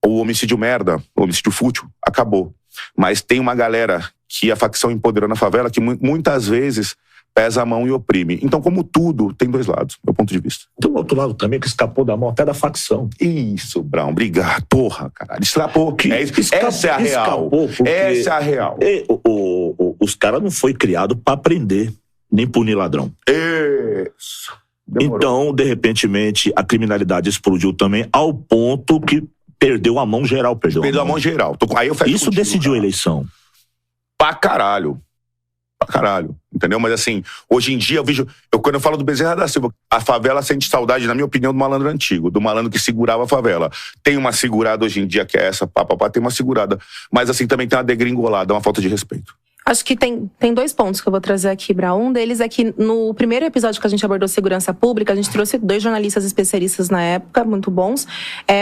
O homicídio merda, o homicídio fútil, acabou. Mas tem uma galera que a facção empoderou na favela que muitas vezes pesa a mão e oprime. Então, como tudo, tem dois lados, do meu ponto de vista. Tem um outro lado também que escapou da mão até da facção. Isso, Brown, obrigado. Porra, caralho. Escapou. Essa é a real. Essa é a real. Os caras não foi criado pra prender, nem punir ladrão. Isso. Demorou. Então, de repentemente, a criminalidade explodiu também ao ponto que perdeu a mão geral. Perdeu a mão geral. Aí eu isso decidiu a eleição. Pra caralho, entendeu? Mas assim, hoje em dia quando eu falo do Bezerra da Silva, a favela sente saudade, na minha opinião, do malandro antigo, do malandro que segurava a favela. Tem uma segurada hoje em dia que é essa, tem uma segurada, mas assim, também tem uma degringolada, uma falta de respeito. Acho que tem dois pontos que eu vou trazer aqui, Brown. Um deles é que no primeiro episódio que a gente abordou segurança pública, a gente trouxe 2 jornalistas especialistas na época, muito bons.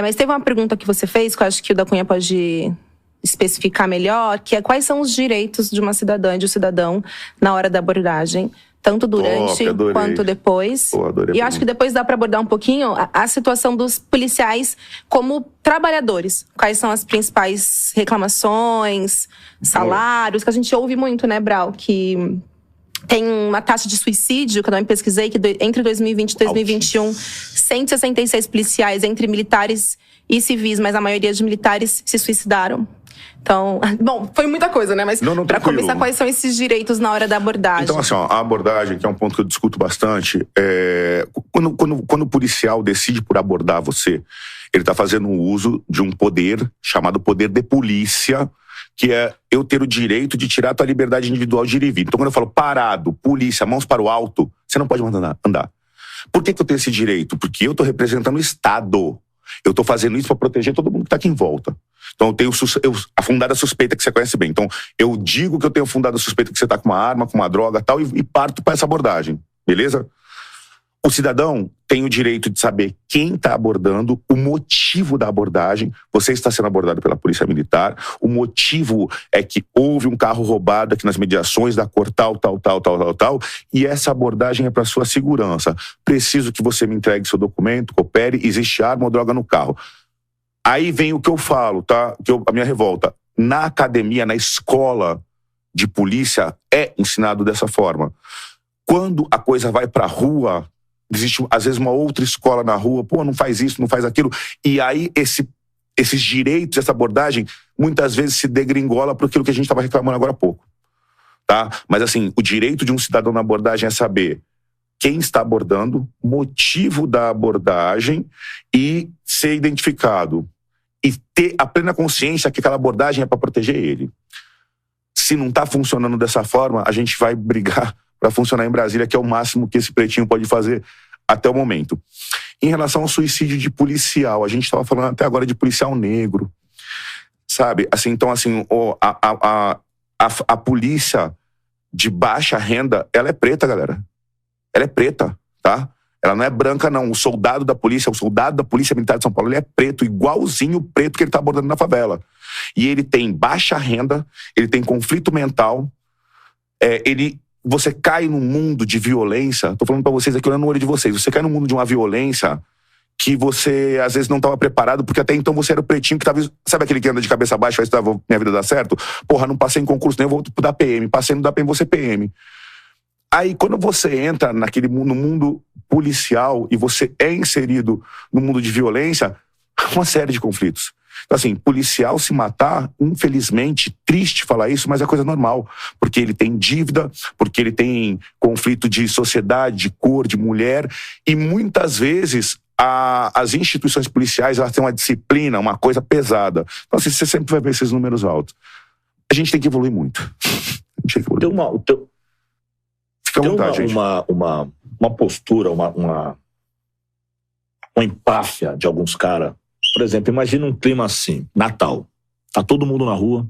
Mas teve uma pergunta que você fez, que eu acho que o da Cunha pode especificar melhor, que é quais são os direitos de uma cidadã e de um cidadão na hora da abordagem, tanto durante quanto depois. E eu acho que depois dá para abordar um pouquinho a situação dos policiais como trabalhadores. Quais são as principais reclamações, salários, que a gente ouve muito, né, Brau? Que tem uma taxa de suicídio, que eu também pesquisei, que entre 2020 e 2021, 166 policiais entre militares e civis, mas a maioria de militares se suicidaram. Então, bom, foi muita coisa, né? Mas para começar, quais são esses direitos na hora da abordagem? Então, assim, a abordagem, que é um ponto que eu discuto bastante, quando o policial decide por abordar você, ele está fazendo uso de um poder chamado poder de polícia, que é eu ter o direito de tirar a tua liberdade individual de ir e vir. Então, quando eu falo parado, polícia, mãos para o alto, você não pode andar. Por que eu tenho esse direito? Porque eu estou representando o Estado. Eu estou fazendo isso para proteger todo mundo que está aqui em volta. Então eu tenho a fundada suspeita que você conhece bem. Então eu digo que eu tenho fundada suspeita que você está com uma arma, com uma droga tal, e parto para essa abordagem. Beleza? O cidadão tem o direito de saber quem está abordando, o motivo da abordagem. Você está sendo abordado pela polícia militar. O motivo é que houve um carro roubado aqui nas mediações da cor tal. E essa abordagem é para sua segurança. Preciso que você me entregue seu documento, coopere, existe arma ou droga no carro. Aí vem o que eu falo, tá? A minha revolta. Na academia, na escola de polícia, é ensinado dessa forma. Quando a coisa vai pra rua, existe, às vezes, uma outra escola na rua, pô, não faz isso, não faz aquilo. E aí, esses direitos, essa abordagem, muitas vezes se degringola para aquilo que a gente estava reclamando agora há pouco. Tá? Mas, assim, o direito de um cidadão na abordagem é saber quem está abordando, motivo da abordagem e ser identificado. E ter a plena consciência que aquela abordagem é para proteger ele. Se não está funcionando dessa forma, a gente vai brigar para funcionar em Brasília, que é o máximo que esse pretinho pode fazer até o momento. Em relação ao suicídio de policial, a gente estava falando até agora de policial negro, sabe? Assim, então, assim, a polícia de baixa renda, ela é preta, galera. Ela é preta, tá? Ela não é branca, não. O soldado da polícia militar de São Paulo, ele é preto, igualzinho o preto que ele tá abordando na favela. E ele tem baixa renda, ele tem conflito mental, você cai num mundo de violência, tô falando pra vocês aqui, olhando no olho de vocês, você cai num mundo de uma violência que você, às vezes, não estava preparado, porque até então você era o pretinho que tava, sabe aquele que anda de cabeça baixa, vai estudar, minha vida dá certo? Porra, não passei em concurso nem, eu vou dar PM, passei no da PM, vou ser PM. Aí, quando você entra no mundo policial e você é inserido no mundo de violência, uma série de conflitos. Então, assim, policial se matar, infelizmente, triste falar isso, mas é coisa normal. Porque ele tem dívida, porque ele tem conflito de sociedade, de cor, de mulher. E muitas vezes as instituições policiais, elas têm uma disciplina, uma coisa pesada. Então, assim, você sempre vai ver esses números altos. A gente tem que evoluir muito. A gente tem que evoluir muito. Fica à vontade, gente. Uma postura, uma empáfia de alguns caras. Por exemplo, imagina um clima assim, Natal. Tá todo mundo na rua,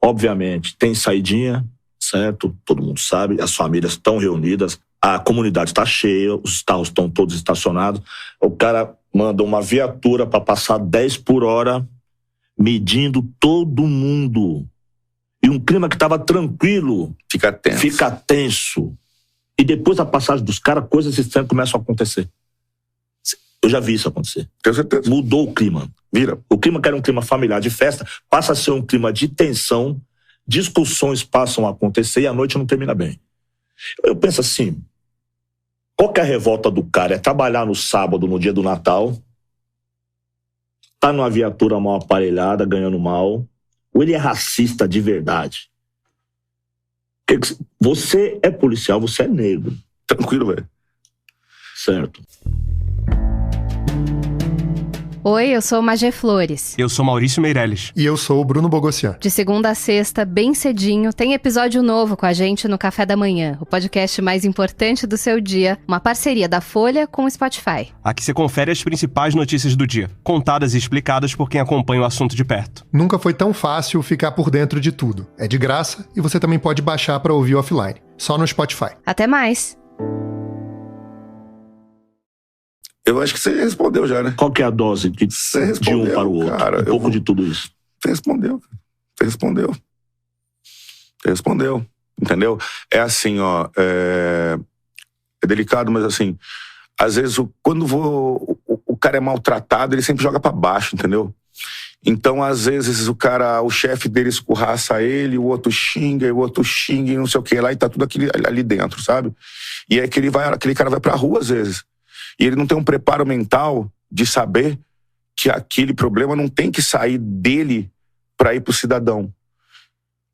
obviamente, tem saidinha, certo? Todo mundo sabe, as famílias estão reunidas, a comunidade está cheia, os carros estão todos estacionados. O cara manda uma viatura para passar 10 por hora, medindo todo mundo. E um clima que estava tranquilo fica tenso. E depois da passagem dos caras, coisas estranhas começam a acontecer. Eu já vi isso acontecer. Tenho certeza. Mudou o clima. Vira. O clima que era um clima familiar de festa passa a ser um clima de tensão, discussões passam a acontecer e a noite não termina bem. Eu penso assim, qual que é a revolta do cara? É trabalhar no sábado, no dia do Natal, tá numa viatura mal aparelhada, ganhando mal, ou ele é racista de verdade? Você é policial, você é negro. Tranquilo, velho. Certo. Oi, eu sou Magé Flores. Eu sou Maurício Meirelles. E eu sou o Bruno Bogossian. De segunda a sexta, bem cedinho, tem episódio novo com a gente no Café da Manhã, o podcast mais importante do seu dia, uma parceria da Folha com o Spotify. Aqui você confere as principais notícias do dia, contadas e explicadas por quem acompanha o assunto de perto. Nunca foi tão fácil ficar por dentro de tudo. É de graça e você também pode baixar para ouvir offline, só no Spotify. Até mais! Eu acho que você respondeu já, né? Qual que é a dose de um para o outro? Cara, pouco de tudo isso. Você respondeu. Entendeu? É assim, ó. É delicado, mas assim, às vezes quando o cara é maltratado, ele sempre joga pra baixo, entendeu? Então, às vezes, o chefe dele escorraça ele, o outro xinga, e não sei o que lá, e tá tudo ali dentro, sabe? E é aquele cara vai pra rua, às vezes. E ele não tem um preparo mental de saber que aquele problema não tem que sair dele para ir pro cidadão.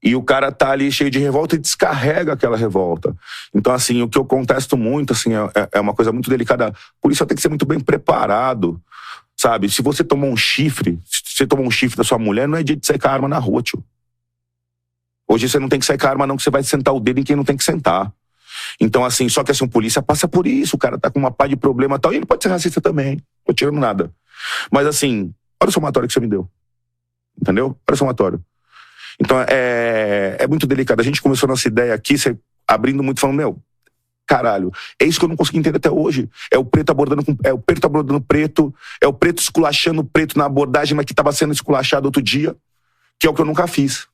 E o cara tá ali cheio de revolta e descarrega aquela revolta. Então, assim, o que eu contesto muito, assim, é uma coisa muito delicada. Por isso, tem que ser muito bem preparado, sabe? Se você tomou um chifre, da sua mulher, não é dia de sair com a arma na rua, tio. Hoje você não tem que sair com a arma, não, que você vai sentar o dedo em quem não tem que sentar. Então, assim, só que assim, o polícia passa por isso, o cara tá com uma pá de problema e tal, e ele pode ser racista também, não tô tirando nada. Mas assim, olha o somatório que você me deu. Entendeu? Olha o somatório. Então, é muito delicado. A gente começou nossa ideia aqui, você abrindo muito, falando, caralho, é isso que eu não consegui entender até hoje. É o preto abordando preto, é o preto esculachando o preto na abordagem, mas que tava sendo esculachado outro dia, que é o que eu nunca fiz.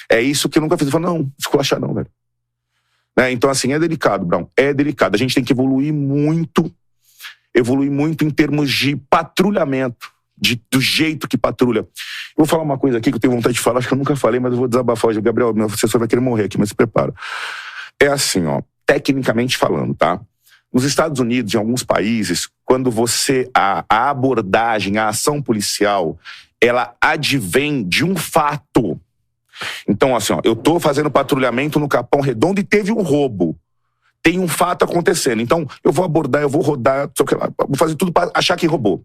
É isso que eu nunca fiz. Eu falo, não, esculachar não, velho. Então, assim, é delicado, Brown. É delicado. A gente tem que evoluir muito em termos de patrulhamento, do jeito que patrulha. Eu vou falar uma coisa aqui que eu tenho vontade de falar, acho que eu nunca falei, mas eu vou desabafar hoje. Gabriel, meu assessor vai querer morrer aqui, mas se prepara. É assim, ó, tecnicamente falando, tá? Nos Estados Unidos, em alguns países, quando a abordagem, a ação policial, ela advém de um fato. Então, assim, eu tô fazendo patrulhamento no Capão Redondo e teve um roubo. Tem um fato acontecendo. Então, eu vou abordar, eu vou rodar, vou fazer tudo para achar que roubou.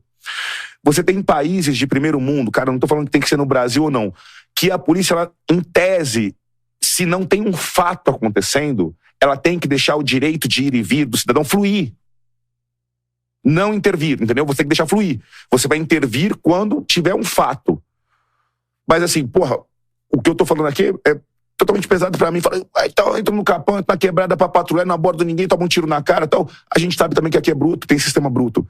Você tem países de primeiro mundo, cara, não tô falando que tem que ser no Brasil ou não, que a polícia, ela, em tese, se não tem um fato acontecendo, ela tem que deixar o direito de ir e vir do cidadão fluir. Não intervir, entendeu? Você tem que deixar fluir. Você vai intervir quando tiver um fato. Mas assim, porra, o que eu tô falando aqui é totalmente pesado pra mim. Fala, então, entra no Capão, entra na quebrada pra patrulhar, não aborda ninguém, toma um tiro na cara, tal. A gente sabe também que aqui é bruto, tem sistema bruto.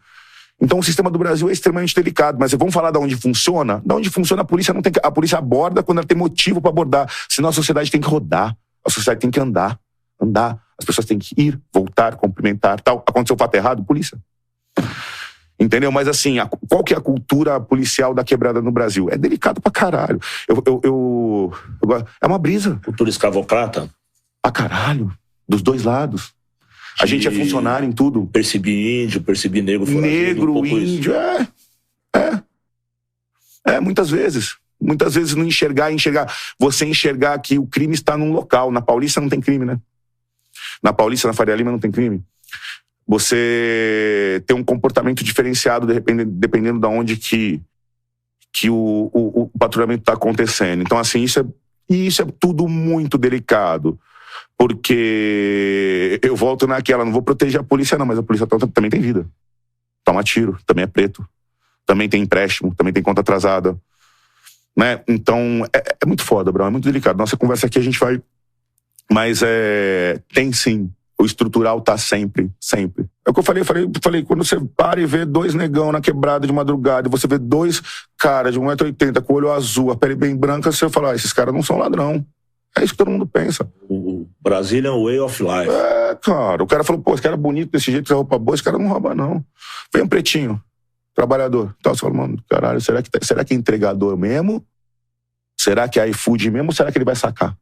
Então o sistema do Brasil é extremamente delicado, mas vamos falar de onde funciona? Da onde funciona, a polícia aborda quando ela tem motivo pra abordar. Senão a sociedade tem que rodar, a sociedade tem que andar. As pessoas têm que ir, voltar, cumprimentar, tal. Aconteceu o fato errado, polícia. Entendeu? Mas assim, qual que é a cultura policial da quebrada no Brasil? É delicado pra caralho. É uma brisa. Cultura escravocrata? Pra caralho. Dos dois lados. A gente é funcionário em tudo. Perseguir índio, perseguir negro. Negro, índio, muitas vezes. Muitas vezes não enxergar. Você enxergar que o crime está num local. Na Paulista não tem crime, né? Na Paulista, na Faria Lima não tem crime. Você tem um comportamento diferenciado dependendo de onde que o patrulhamento está acontecendo. Então, assim, isso é tudo muito delicado. Porque eu volto naquela, não vou proteger a polícia não, mas a polícia também tem vida. Toma tiro, também é preto. Também tem empréstimo, também tem conta atrasada. Né? Então, é muito foda, Brão, é muito delicado. Nossa conversa aqui a gente vai... Mas tem sim. O estrutural tá sempre. É o que eu falei, quando você para e vê dois negão na quebrada de madrugada, e você vê dois caras de 1,80m com o olho azul, a pele bem branca, você fala, esses caras não são ladrão. É isso que todo mundo pensa. O Brazilian Way of Life. Cara, o cara falou, esse cara é bonito desse jeito, essa roupa boa, esse cara não rouba não. Vem um pretinho, trabalhador. Então você fala, mano, caralho, será que é entregador mesmo? Será que é iFood mesmo ou será que ele vai sacar?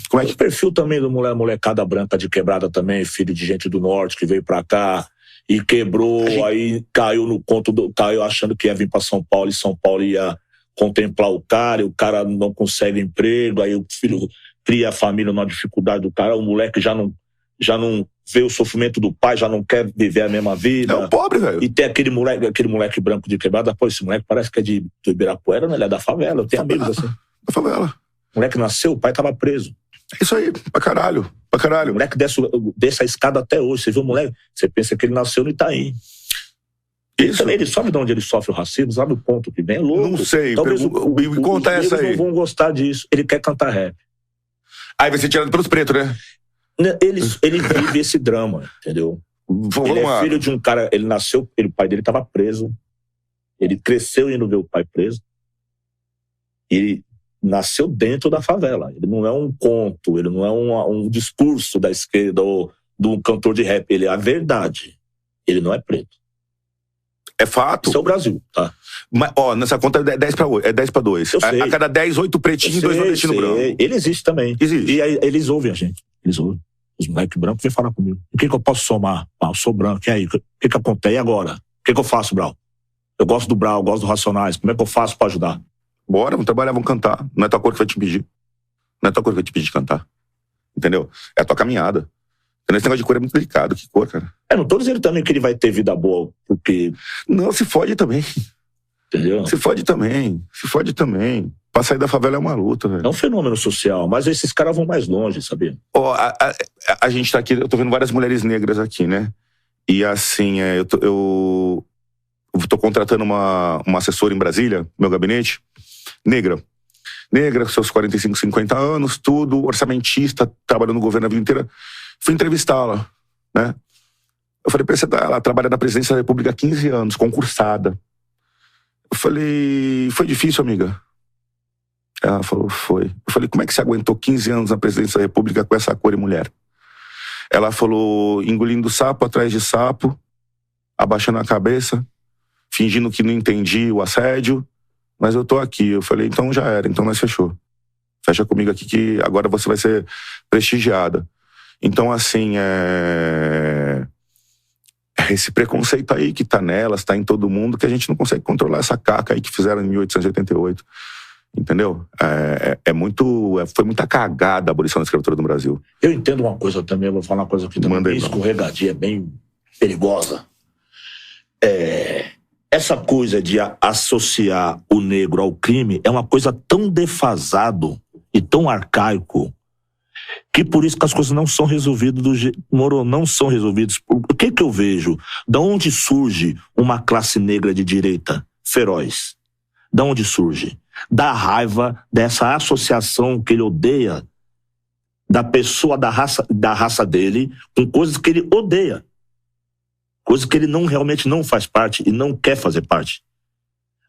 Como é que... O perfil também do molecada branca de quebrada também, filho de gente do norte que veio pra cá e quebrou, aí caiu no conto caiu achando que ia vir pra São Paulo e São Paulo ia contemplar o cara não consegue emprego, aí o filho cria a família numa dificuldade do cara, o moleque já não vê o sofrimento do pai, já não quer viver a mesma vida. É um pobre, velho. E tem aquele moleque branco de quebrada, pô, esse moleque parece que é do Ibirapuera, né? Ele é da favela, eu tenho amigos assim. Da favela. O moleque nasceu, o pai tava preso. É isso aí, pra caralho. O moleque desce a escada até hoje. Você viu o moleque? Você pensa que ele nasceu no Itaim. Ele sofre de onde ele sofre o racismo, sabe o ponto que vem? É louco. Não sei. Talvez me conta essa aí. Eles não vão gostar disso. Ele quer cantar rap. Aí vai ser tirado pelos pretos, né? Ele vive esse drama, entendeu? Ele é filho de um cara, ele nasceu, o pai dele estava preso. Ele cresceu indo ver o pai preso. Ele nasceu dentro da favela. Ele não é um conto, ele não é um discurso da esquerda ou de um cantor de rap. Ele é a verdade. Ele não é preto. É fato. Isso é o Brasil, tá? Mas, nessa conta é 10 para 2. A cada 10, 8 pretinhos e 2 nordestinos brancos. Ele existe também. Existe. E aí, eles ouvem a gente. Eles ouvem. Os moleques brancos vêm falar comigo. O que eu posso somar? Eu sou branco. E aí? O que acontece? E agora? O que eu faço, Brau? Eu gosto do Brau, eu gosto do Racionais. Como é que eu faço pra ajudar? Bora, vamos trabalhar, vamos cantar. Não é tua cor que vai te impedir. Não é tua cor que vai te impedir de cantar. Entendeu? É a tua caminhada. Esse negócio de cor é muito delicado. Que cor, cara? Não tô dizendo também que ele vai ter vida boa, porque... Não, se fode também. Entendeu? Se fode também. Pra sair da favela é uma luta, velho. É um fenômeno social, mas esses caras vão mais longe, sabia? A gente tá aqui, eu tô vendo várias mulheres negras aqui, né? E assim, eu tô contratando uma assessora em Brasília, no meu gabinete, negra, seus 45, 50 anos, tudo, orçamentista, trabalhando no governo a vida inteira. Fui entrevistá-la, né? Eu falei, ela trabalha na presidência da República há 15 anos, concursada. Eu falei, foi difícil, amiga? Ela falou, foi. Eu falei, como é que você aguentou 15 anos na presidência da República com essa cor e mulher? Ela falou, engolindo sapo atrás de sapo, abaixando a cabeça, fingindo que não entendi o assédio, mas eu tô aqui. Eu falei, então já era, então nós fechou. Fecha comigo aqui que agora você vai ser prestigiada. Então, assim, esse preconceito aí que tá nelas, tá em todo mundo, que a gente não consegue controlar essa caca aí que fizeram em 1888. Entendeu? Foi muita cagada a abolição da escravatura no Brasil. Eu entendo uma coisa também, eu vou falar uma coisa aqui também, bem escorregadia, bem perigosa. Essa coisa de associar o negro ao crime é uma coisa tão defasado e tão arcaico que por isso que as coisas não são resolvidas não são resolvidas. O que eu vejo? Da onde surge uma classe negra de direita feroz? Da onde surge? Da raiva dessa associação que ele odeia da pessoa da raça dele com coisas que ele odeia. Coisas que ele realmente não faz parte e não quer fazer parte.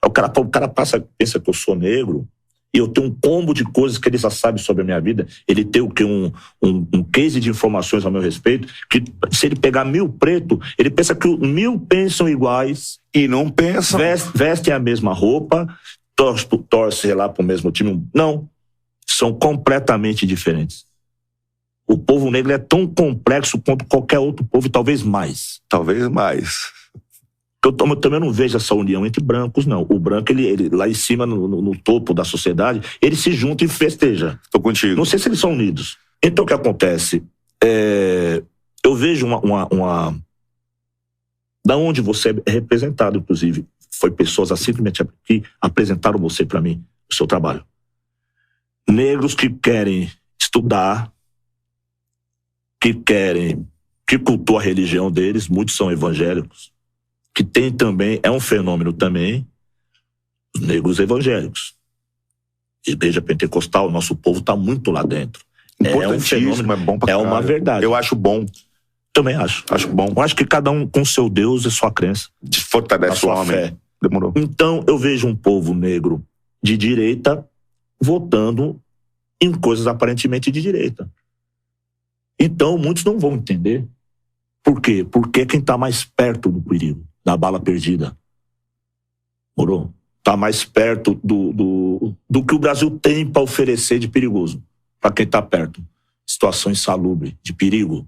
O cara pensa que eu sou negro e eu tenho um combo de coisas que ele já sabe sobre a minha vida. Ele tem o que? Um case de informações ao meu respeito, que se ele pegar 1000 pretos, ele pensa que 1000 pensam iguais. E não pensam. Vestem a mesma roupa, torce lá pro mesmo time. Não. São completamente diferentes. O povo negro é tão complexo quanto qualquer outro povo, e talvez mais. Talvez mais. Eu também não vejo essa união entre brancos, não. O branco, ele lá em cima, no topo da sociedade, ele se junta e festeja. Tô contigo. Não sei se eles são unidos. Então, o que acontece? Eu vejo da onde você é representado, inclusive. Foi pessoas simplesmente que apresentaram você para mim, o seu trabalho. Negros que querem estudar, que cultuam a religião deles, muitos são evangélicos, que tem também, é um fenômeno também, os negros evangélicos. Igreja pentecostal, nosso povo está muito lá dentro. É um fenômeno, é bom pra caralho. Uma verdade. Eu acho bom. Também acho. Acho bom. Eu acho que cada um com seu Deus e sua crença. Fortalece o homem. Fé. Demorou. Então, eu vejo um povo negro de direita votando em coisas aparentemente de direita. Então, muitos não vão entender. Por quê? Porque é quem está mais perto do perigo, da bala perdida. Morou? Está mais perto do que o Brasil tem para oferecer de perigoso. Para quem está perto. Situação insalubre, de perigo.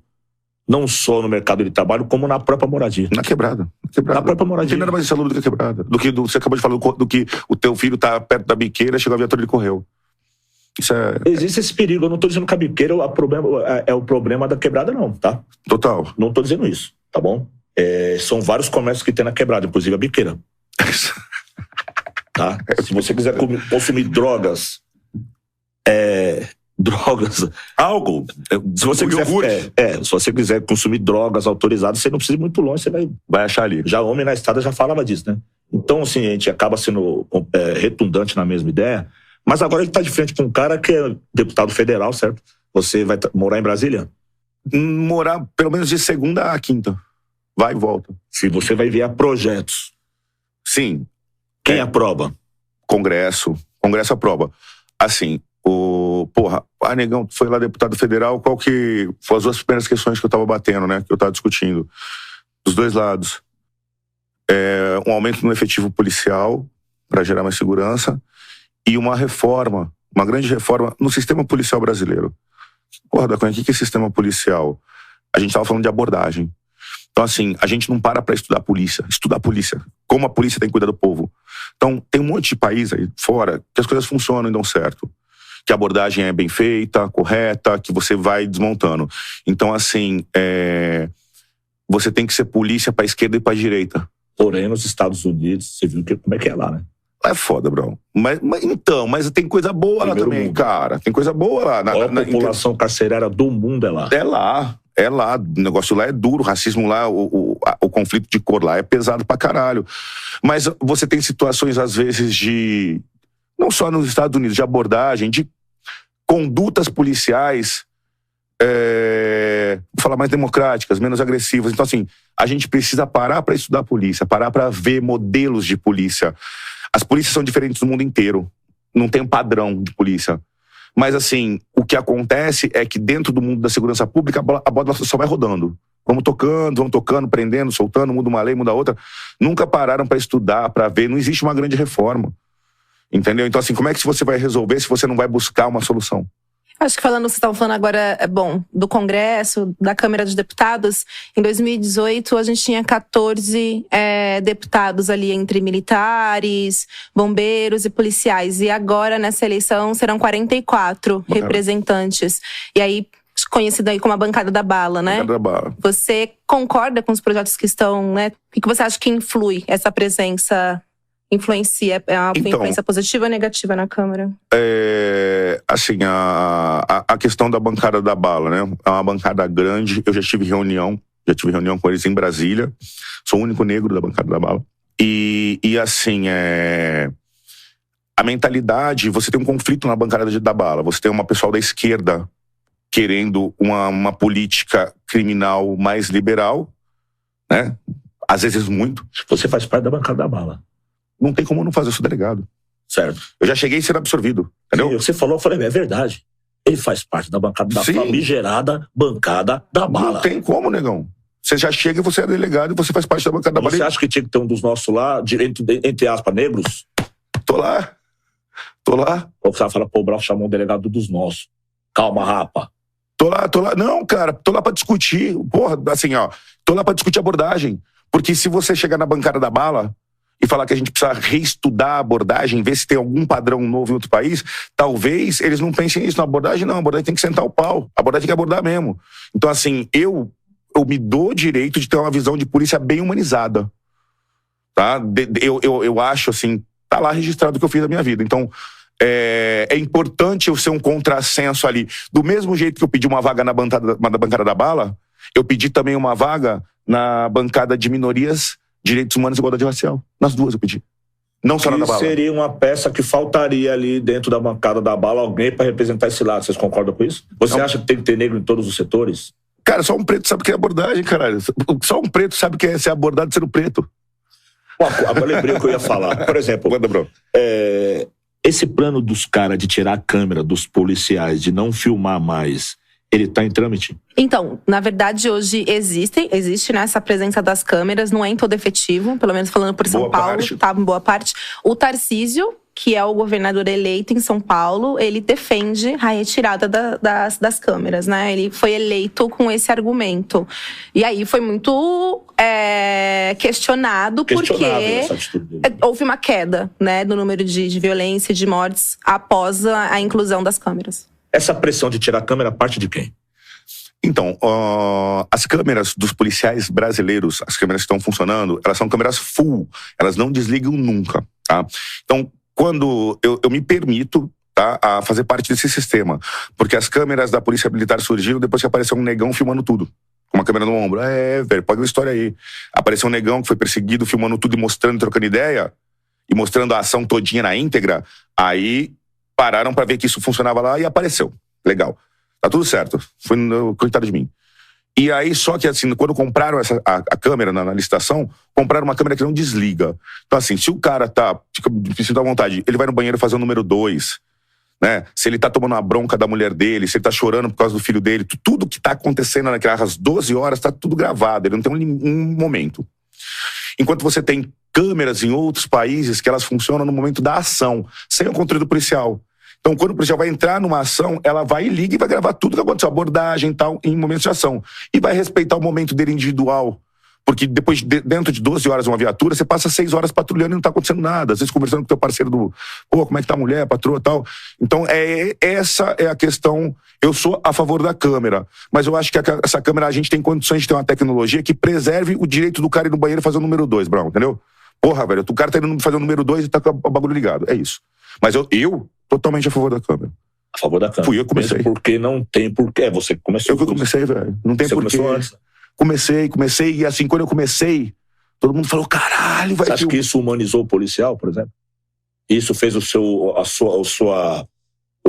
Não só no mercado de trabalho, como na própria moradia. Na quebrada. Na própria moradia. Não tem nada mais insalubre do que a quebrada. Você acabou de falar do que o teu filho está perto da biqueira, chegou a viatura e ele correu. Existe esse perigo. Eu não estou dizendo que a biqueira é o problema da quebrada, não, tá? Total. Não estou dizendo isso, tá bom? São vários comércios que tem na quebrada, inclusive a biqueira. Tá? Se você quiser consumir drogas, álcool. Se você quiser consumir drogas autorizadas, você não precisa ir muito longe, você vai achar ali. Já homem na estrada já falava disso, né? Então, assim, a gente acaba sendo redundante na mesma ideia. Mas agora ele está de frente com um cara que é deputado federal, certo? Você vai morar em Brasília? Morar pelo menos de segunda a quinta. Vai e volta. Se você vai enviar projetos. Sim. Quem aprova? Congresso. Congresso aprova. Assim, Negão, foi lá deputado federal, qual que foram as duas primeiras questões que eu estava batendo, né? Que eu estava discutindo. Dos dois lados. Um aumento no efetivo policial para gerar mais segurança e uma reforma, uma grande reforma no sistema policial brasileiro. Porra, da Cunha, o que é sistema policial? A gente estava falando de abordagem. Então, assim, a gente não para estudar a polícia. Como a polícia tem que cuidar do povo. Então, tem um monte de país aí fora que as coisas funcionam e dão certo. Que a abordagem é bem feita, correta, que você vai desmontando. Então, assim, você tem que ser polícia pra esquerda e pra direita. Porém, nos Estados Unidos, você viu como é que é lá, né? É foda, bro. Mas tem coisa boa lá também, mundo. Cara. Tem coisa boa lá. A população carcerária do mundo é lá. É lá. O negócio lá é duro. O racismo lá, o conflito de cor lá é pesado pra caralho. Mas você tem situações, às vezes, de... Não só nos Estados Unidos, de abordagem, de condutas policiais, vou falar mais democráticas, menos agressivas. Então, assim, a gente precisa parar pra estudar a polícia, parar pra ver modelos de polícia. As polícias são diferentes no mundo inteiro. Não tem um padrão de polícia. Mas, assim, o que acontece é que dentro do mundo da segurança pública, a bola só vai rodando. Vamos tocando, prendendo, soltando, muda uma lei, muda outra. Nunca pararam para estudar, para ver. Não existe uma grande reforma. Entendeu? Então, assim, como é que você vai resolver se você não vai buscar uma solução? Acho que vocês estavam falando agora, do Congresso, da Câmara dos Deputados. Em 2018, a gente tinha 14 deputados ali entre militares, bombeiros e policiais. E agora, nessa eleição, serão 44 representantes. E aí, conhecido aí como a bancada da bala, né? Bancada da bala. Você concorda com os projetos que estão, né? O que você acha que influi essa presença? Influencia? É uma influência positiva ou negativa na Câmara? Assim, a questão da bancada da bala, né? É uma bancada grande. Eu já tive reunião com eles em Brasília. Sou o único negro da bancada da bala. E assim, a mentalidade, você tem um conflito na bancada da bala. Você tem uma pessoal da esquerda querendo uma política criminal mais liberal, né? Às vezes muito. Você faz parte da bancada da bala. Não tem como não fazer, eu sou delegado. Certo. Eu já cheguei sendo absorvido, entendeu? Sim, você falou, eu falei, é verdade. Ele faz parte da bancada da famigerada bancada da bala. Não tem como, negão. Você já chega e você é delegado e você faz parte da bancada da bala. Você acha que tinha que ter um dos nossos lá, entre aspas, negros? Tô lá. Ou você vai falar, o Brau chamou um delegado dos nossos. Calma, rapa. Tô lá. Não, cara, tô lá pra discutir. Porra, assim, tô lá pra discutir abordagem. Porque se você chegar na bancada da bala e falar que a gente precisa reestudar a abordagem, ver se tem algum padrão novo em outro país, talvez eles não pensem nisso. Na abordagem, não. A abordagem tem que sentar o pau. A abordagem tem que abordar mesmo. Então, assim, eu me dou o direito de ter uma visão de polícia bem humanizada. Tá? Eu acho, assim, tá lá registrado o que eu fiz da minha vida. Então, é importante eu ser um contrassenso ali. Do mesmo jeito que eu pedi uma vaga na bancada da bala, eu pedi também uma vaga na bancada de minorias, direitos humanos e igualdade racial. Nas duas eu pedi. Não só na da bala. Seria uma peça que faltaria ali dentro da bancada da bala alguém para representar esse lado. Vocês concordam com isso? Você acha que tem que ter negro em todos os setores? Cara, só um preto sabe o que é abordagem, caralho. Só um preto sabe o que é ser abordado sendo preto. Agora lembrei o que eu ia falar. Por exemplo, esse plano dos caras de tirar a câmera dos policiais, de não filmar mais, ele tá em trâmite? Então, na verdade, hoje existe, né, essa presença das câmeras, não é em todo efetivo, pelo menos falando por São Paulo, tá em boa parte. O Tarcísio, que é o governador eleito em São Paulo, ele defende a retirada das câmeras, né? Ele foi eleito com esse argumento. E aí foi muito questionado porque houve uma queda, né, do número de violência e de mortes após a inclusão das câmeras. Essa pressão de tirar a câmera parte de quem? Então, as câmeras dos policiais brasileiros, as câmeras que estão funcionando, elas são câmeras full, elas não desligam nunca, tá? Então, quando eu me permito, tá, a fazer parte desse sistema, porque as câmeras da Polícia Militar surgiram depois que apareceu um negão filmando tudo, com uma câmera no ombro. Velho, pode ver a história aí. Apareceu um negão que foi perseguido, filmando tudo e mostrando, trocando ideia, e mostrando a ação todinha na íntegra, aí pararam pra ver que isso funcionava lá e apareceu. Legal. Tá tudo certo. Foi coitado de mim. E aí, só que assim, quando compraram a câmera na licitação, compraram uma câmera que não desliga. Então assim, se o cara fica à vontade, ele vai no banheiro fazer o número 2, né? Se ele tá tomando uma bronca da mulher dele, se ele tá chorando por causa do filho dele, tudo que tá acontecendo naquelas 12 horas tá tudo gravado, ele não tem um momento. Enquanto você tem câmeras em outros países que elas funcionam no momento da ação, sem o controle do policial. Então, quando o policial vai entrar numa ação, ela vai e liga e vai gravar tudo que aconteceu, abordagem e tal, em momentos de ação. E vai respeitar o momento dele individual. Porque depois, dentro de 12 horas uma viatura, você passa 6 horas patrulhando e não tá acontecendo nada. Às vezes conversando com o teu parceiro como é que tá a mulher, a patroa e tal. Então, essa é a questão. Eu sou a favor da câmera. Mas eu acho que essa câmera, a gente tem condições de ter uma tecnologia que preserve o direito do cara ir no banheiro e fazer o número 2, Brau, entendeu? Porra, velho, o cara tá indo fazer o número 2 e tá com o bagulho ligado. É isso. Mas eu totalmente a favor da câmera. A favor da câmera. Fui eu que comecei. Mesmo porque não tem porquê. Você que começou. Eu que comecei, velho. Não tem porquê. Você começou antes? Comecei. E assim, quando eu comecei, todo mundo falou, caralho, vai. Você acha que isso humanizou o policial, por exemplo? Isso fez o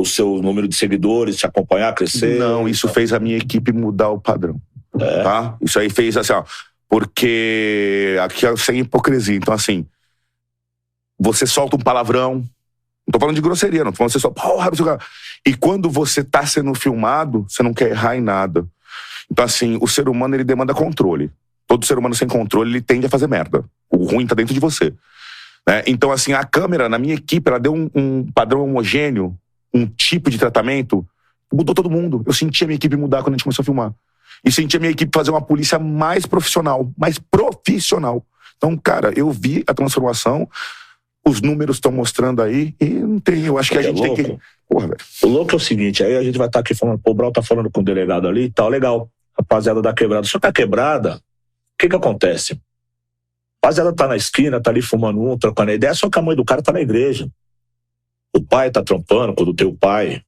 seu número de seguidores te acompanhar, crescer? Não, isso fez a minha equipe mudar o padrão. Tá? Isso aí fez assim, porque aqui é sem hipocrisia. Então assim, você solta um palavrão. Não tô falando de grosseria, não. Tô falando você só, porra, e quando você tá sendo filmado, você não quer errar em nada. Então, assim, o ser humano, ele demanda controle. Todo ser humano sem controle, ele tende a fazer merda. O ruim tá dentro de você. Né? Então, assim, a câmera, na minha equipe, ela deu um padrão homogêneo, um tipo de tratamento Mudou todo mundo. Eu senti a minha equipe mudar quando a gente começou a filmar. E senti a minha equipe fazer uma polícia mais profissional. Então, cara, eu vi a transformação, os números estão mostrando aí, e não tem, eu acho que a gente tem que... Porra, velho. O louco é o seguinte, aí a gente vai estar aqui falando, pô, o Brau tá falando com o delegado ali e tal, legal, rapaziada da quebrada. Só que a quebrada, o que acontece? A rapaziada tá na esquina, tá ali fumando trocando ideia, só que a mãe do cara tá na igreja. O pai tá trampando, quando tem o pai.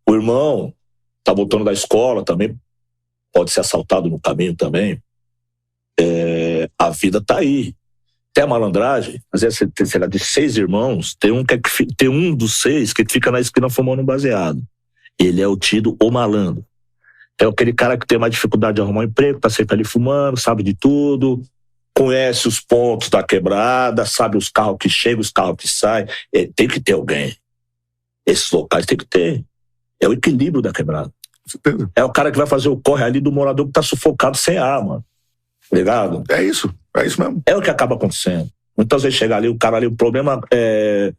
O irmão tá voltando da escola também, pode ser assaltado no caminho também. A vida tá aí. Tem a malandragem, às vezes você tem, sei lá, de 6 irmãos, tem um dos 6 que fica na esquina fumando um baseado. Ele é o tido o malandro. É aquele cara que tem mais dificuldade de arrumar um emprego, tá sempre ali fumando, sabe de tudo, conhece os pontos da quebrada, sabe os carros que chegam, os carros que saem. Tem que ter alguém. Esses locais tem que ter. É o equilíbrio da quebrada. É o cara que vai fazer o corre ali do morador que tá sufocado sem arma. Ligado? É isso mesmo. É o que acaba acontecendo. Muitas vezes chega ali, o cara ali, o problema é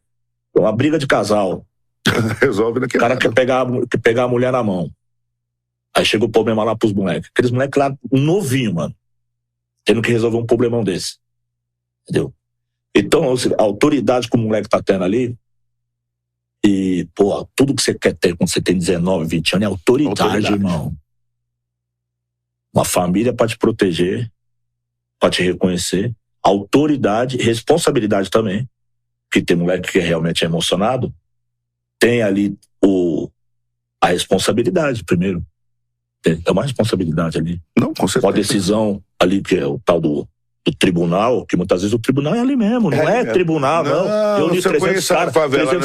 uma briga de casal. Resolve O cara quer pegar a mulher na mão. Aí chega o problema lá pros moleques. Aqueles moleques lá, novinho, mano. Tendo que resolver um problemão desse. Entendeu? Então, a autoridade que o moleque tá tendo ali, e, pô, tudo que você quer ter quando você tem 19, 20 anos é autoridade, irmão. Uma família pra te proteger, pra te reconhecer. Autoridade, responsabilidade também. Porque tem moleque que realmente é emocionado. Tem ali a responsabilidade, primeiro. Tem uma responsabilidade ali. Não, com certeza. Uma decisão ali, que é o tal do tribunal, que muitas vezes o tribunal é ali mesmo. Não é tribunal, não. Eu li 300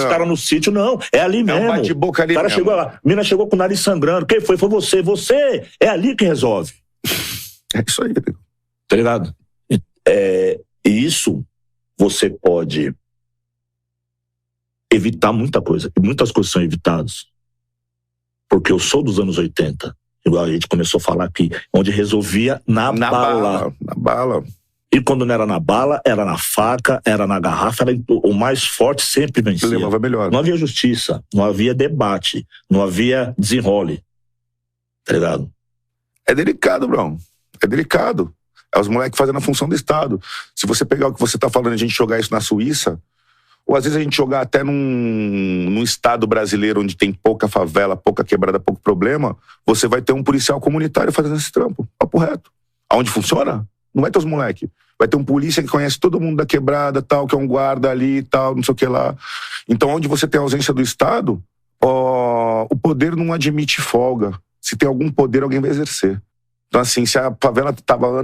caras no sítio, não. É ali mesmo. É um bate-boca ali mesmo. O cara chegou lá, a mina chegou com o nariz sangrando. Quem foi? Foi você. Você é ali que resolve. É isso aí. Tá ligado? E isso você pode evitar muita coisa. E muitas coisas são evitadas. Porque eu sou dos anos 80. Igual a gente começou a falar aqui. Onde resolvia na bala. Na bala. E quando não era na bala, era na faca, era na garrafa, o mais forte sempre vencia. Levava melhor. Não havia justiça, não havia debate, não havia desenrole. Tá ligado? É delicado, Brão. É delicado. É os moleques fazendo a função do Estado. Se você pegar o que você tá falando, a gente jogar isso na Suíça, ou às vezes a gente jogar até num estado brasileiro onde tem pouca favela, pouca quebrada, pouco problema, você vai ter um policial comunitário fazendo esse trampo. Papo reto. Aonde funciona? Não vai ter os moleques. Vai ter um polícia que conhece todo mundo da quebrada, tal, que é um guarda ali e tal, não sei o que lá. Então, onde você tem a ausência do Estado, o poder não admite folga. Se tem algum poder, alguém vai exercer. Então, assim, se a favela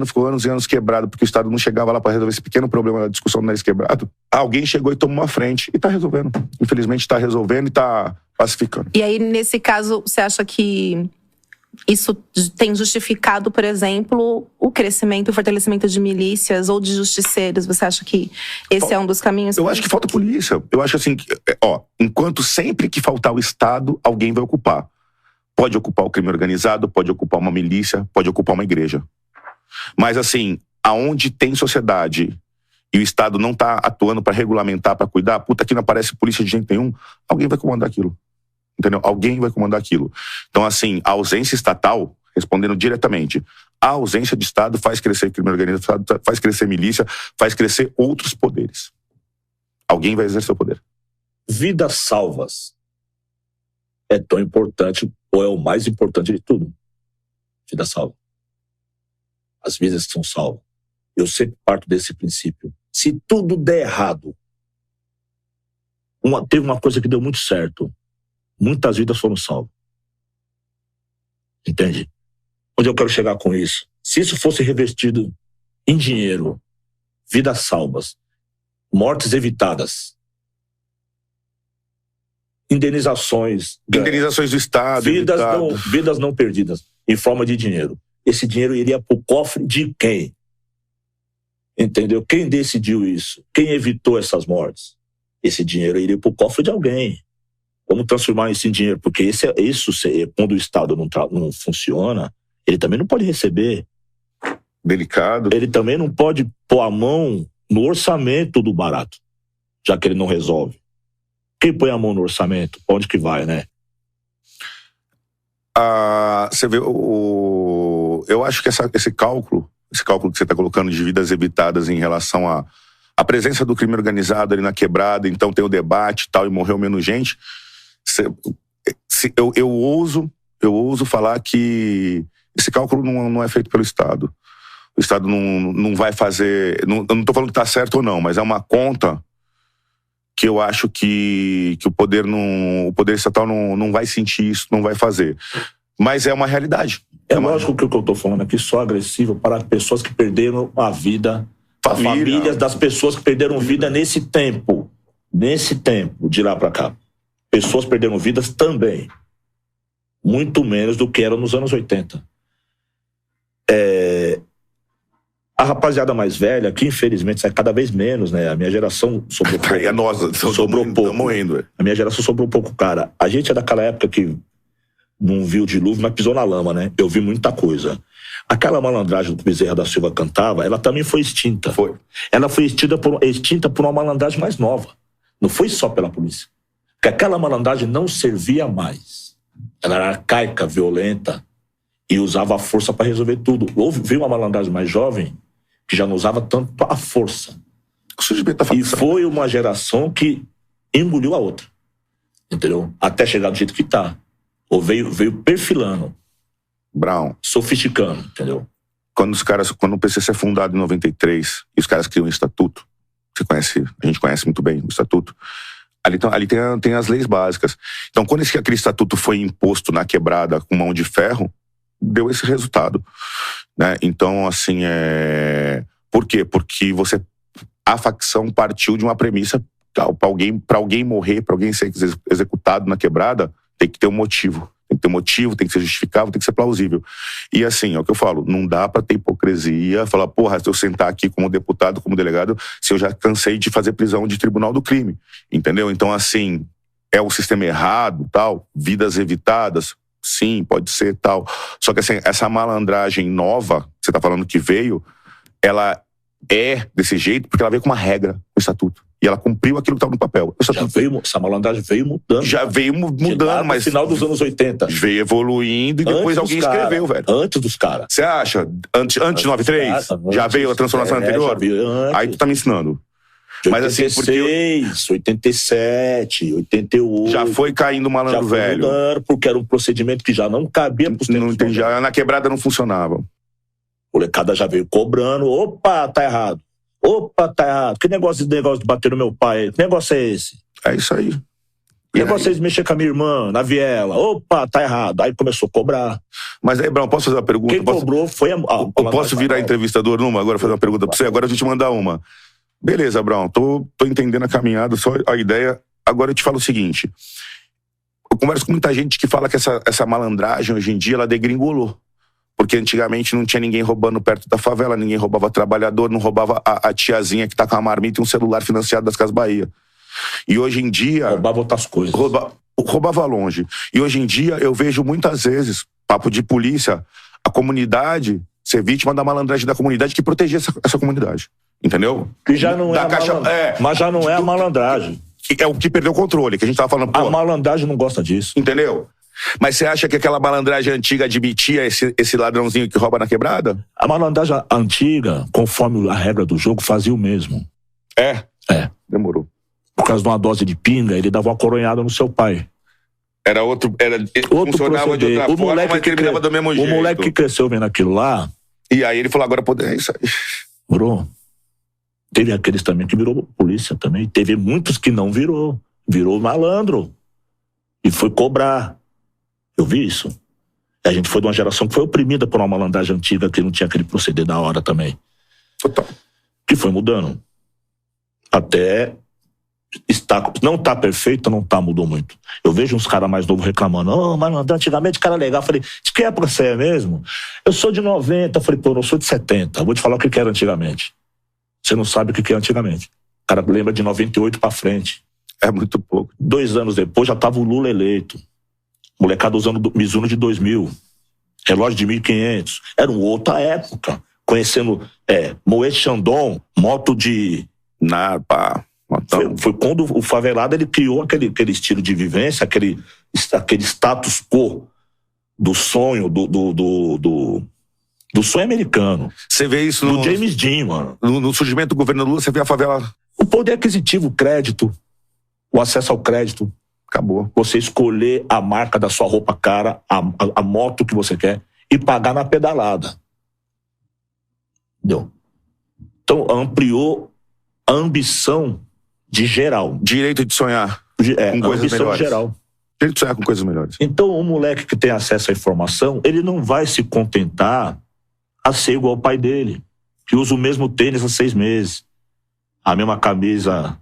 ficou anos e anos quebrada porque o Estado não chegava lá para resolver esse pequeno problema da discussão do nariz quebrado, alguém chegou e tomou uma frente e tá resolvendo. Infelizmente, tá resolvendo e tá pacificando. E aí, nesse caso, você acha que isso tem justificado, por exemplo, o crescimento e o fortalecimento de milícias ou de justiceiros? Você acha que esse é um dos caminhos? Eu acho que falta polícia. Eu acho assim, enquanto sempre que faltar o Estado, alguém vai ocupar. Pode ocupar o crime organizado, pode ocupar uma milícia, pode ocupar uma igreja. Mas assim, aonde tem sociedade e o Estado não tá atuando para regulamentar, para cuidar, puta, aqui não aparece polícia de jeito nenhum, alguém vai comandar aquilo. Entendeu? Alguém vai comandar aquilo. Então assim, a ausência estatal, respondendo diretamente, a ausência de Estado faz crescer crime organizado, faz crescer milícia, faz crescer outros poderes. Alguém vai exercer o poder. Vidas salvas é tão importante, ou é o mais importante de tudo. Vida salva. As vidas que são salvas. Eu sempre parto desse princípio. Se tudo der errado, teve uma coisa que deu muito certo. Muitas vidas foram salvas. Entende? Onde eu quero chegar com isso? Se isso fosse revestido em dinheiro, vidas salvas, mortes evitadas, indenizações do Estado, vidas não perdidas em forma de dinheiro. Esse dinheiro iria para o cofre de quem? Entendeu? Quem decidiu isso? Quem evitou essas mortes? Esse dinheiro iria para o cofre de alguém. Vamos transformar isso em dinheiro, porque quando o Estado não funciona, ele também não pode receber. Delicado. Ele também não pode pôr a mão no orçamento do barato, já que ele não resolve. Quem põe a mão no orçamento? Onde que vai, né? Você vê, eu acho que esse cálculo que você está colocando de vidas evitadas em relação à presença do crime organizado ali na quebrada, então tem o debate e tal, e morreu menos gente, eu ouso falar que esse cálculo não é feito pelo Estado. O Estado não vai fazer... eu não estou falando que está certo ou não, mas é uma conta que eu acho que o poder estatal não vai sentir isso, não vai fazer. Mas é uma realidade. Lógico que o que eu estou falando aqui só agressivo para pessoas que perderam a vida, famílias das pessoas que perderam vida nesse tempo, de lá para cá. Pessoas perderam vidas também. Muito menos do que era nos anos 80. A rapaziada mais velha, que infelizmente é cada vez menos, né? A minha geração sobrou pouco. É nossa, sobrou pouco. Morrendo. A minha geração sobrou pouco, cara. A gente é daquela época que não viu o dilúvio, mas pisou na lama, né? Eu vi muita coisa. Aquela malandragem que o Bezerra da Silva cantava, ela também foi extinta. Foi. Ela foi extinta por uma malandragem mais nova. Não foi só pela polícia. Porque aquela malandragem não servia mais. Ela era arcaica, violenta e usava a força para resolver tudo. Veio uma malandragem mais jovem que já não usava tanto a força. E foi uma geração que engoliu a outra. Entendeu? Até chegar do jeito que tá. Ou veio perfilando. Brown. Sofisticando, entendeu? Quando o PCC é fundado em 93 e os caras criam um estatuto, a gente conhece muito bem o estatuto, ali tem as leis básicas. Então, quando aquele estatuto foi imposto na quebrada com mão de ferro, deu esse resultado, né? Então, assim, por quê? Porque a facção partiu de uma premissa, para alguém morrer, para alguém ser executado na quebrada, tem que ter um motivo. Tem que ter motivo, tem que ser justificável, tem que ser plausível. E assim, é o que eu falo, não dá pra ter hipocrisia, falar, porra, se eu sentar aqui como deputado, como delegado, se eu já cansei de fazer prisão de tribunal do crime, entendeu? Então, assim, é o sistema errado, tal, vidas evitadas, sim, pode ser, tal. Só que assim, essa malandragem nova, que você tá falando que veio, ela é desse jeito porque ela veio com uma regra no estatuto. E ela cumpriu aquilo que estava no papel. Essa malandragem veio mudando. Já veio mudando, mas... No final dos anos 80. Veio evoluindo e depois alguém escreveu, velho. Antes dos caras. Você acha? Antes de 93? Já veio a transformação anterior? Já veio antes. Aí tu tá me ensinando. De 86, 87, 88... Já foi caindo o malandro velho. Já foi mudando, porque era um procedimento que já não cabia pros tempos. Já na quebrada não funcionava. O molecada já veio cobrando. Opa, tá errado. Que negócio de bater no meu pai? Que negócio é esse? É isso aí. Que negócio é esse mexer com a minha irmã na viela? Opa, tá errado. Aí começou a cobrar. Mas aí, Brown, posso fazer uma pergunta? Quem cobrou foi a... Eu posso virar entrevistador numa? Agora fazer uma pergunta pra você? Agora a gente mandar uma. Beleza, Brown, tô entendendo a caminhada, só a ideia. Agora eu te falo o seguinte. Eu converso com muita gente que fala que essa malandragem hoje em dia, ela degringolou. Porque antigamente não tinha ninguém roubando perto da favela, ninguém roubava trabalhador, não roubava a tiazinha que tá com a marmita e um celular financiado das Casas Bahia. E hoje em dia... Roubava outras coisas. Roubava longe. E hoje em dia eu vejo muitas vezes, papo de polícia, a comunidade ser vítima da malandragem da comunidade que protegia essa comunidade. Entendeu? Que já não mas já não é a malandragem. Que é o que perdeu o controle, que a gente tava falando... A malandragem não gosta disso. Entendeu? Mas você acha que aquela malandragem antiga admitia esse ladrãozinho que rouba na quebrada? A malandragem antiga, conforme a regra do jogo, fazia o mesmo. É? Demorou. Por causa de uma dose de pinga, ele dava uma coronhada no seu pai. Era outro funcionava de outra forma, mas terminava do mesmo jeito. O moleque que cresceu vendo aquilo lá... E aí ele falou, agora é isso aí. Bro, teve aqueles também que virou polícia também. Teve muitos que não virou. Virou malandro. E foi cobrar. Eu vi isso. A gente foi de uma geração que foi oprimida por uma malandragem antiga que não tinha aquele proceder da hora também. Total. Que foi mudando. Até não tá perfeito, mudou muito. Eu vejo uns caras mais novos reclamando, mas antigamente cara legal. Eu falei, de que época você é mesmo? Eu sou de 90. Eu falei, eu sou de 70. Eu vou te falar o que era antigamente. Você não sabe o que é antigamente. O cara lembra de 98 pra frente. É muito pouco. 2 anos depois já tava o Lula eleito. Molecada usando Mizuno de 2000. Relógio de 1.500. Era uma outra época. Conhecendo Moet Chandon, moto de... Foi quando o favelado ele criou aquele estilo de vivência, aquele status quo do sonho, do sonho americano. Você vê isso do James Dean, mano. No surgimento do governo Lula, você vê a favela... O poder aquisitivo, o crédito, o acesso ao crédito. Acabou. Você escolher a marca da sua roupa cara, a moto que você quer e pagar na pedalada. Entendeu? Então, ampliou a ambição de geral. Direito de sonhar com coisas melhores. Geral. Direito de sonhar com coisas melhores. Então, o moleque que tem acesso à informação, ele não vai se contentar a ser igual ao pai dele, que usa o mesmo tênis há 6 meses, a mesma camisa,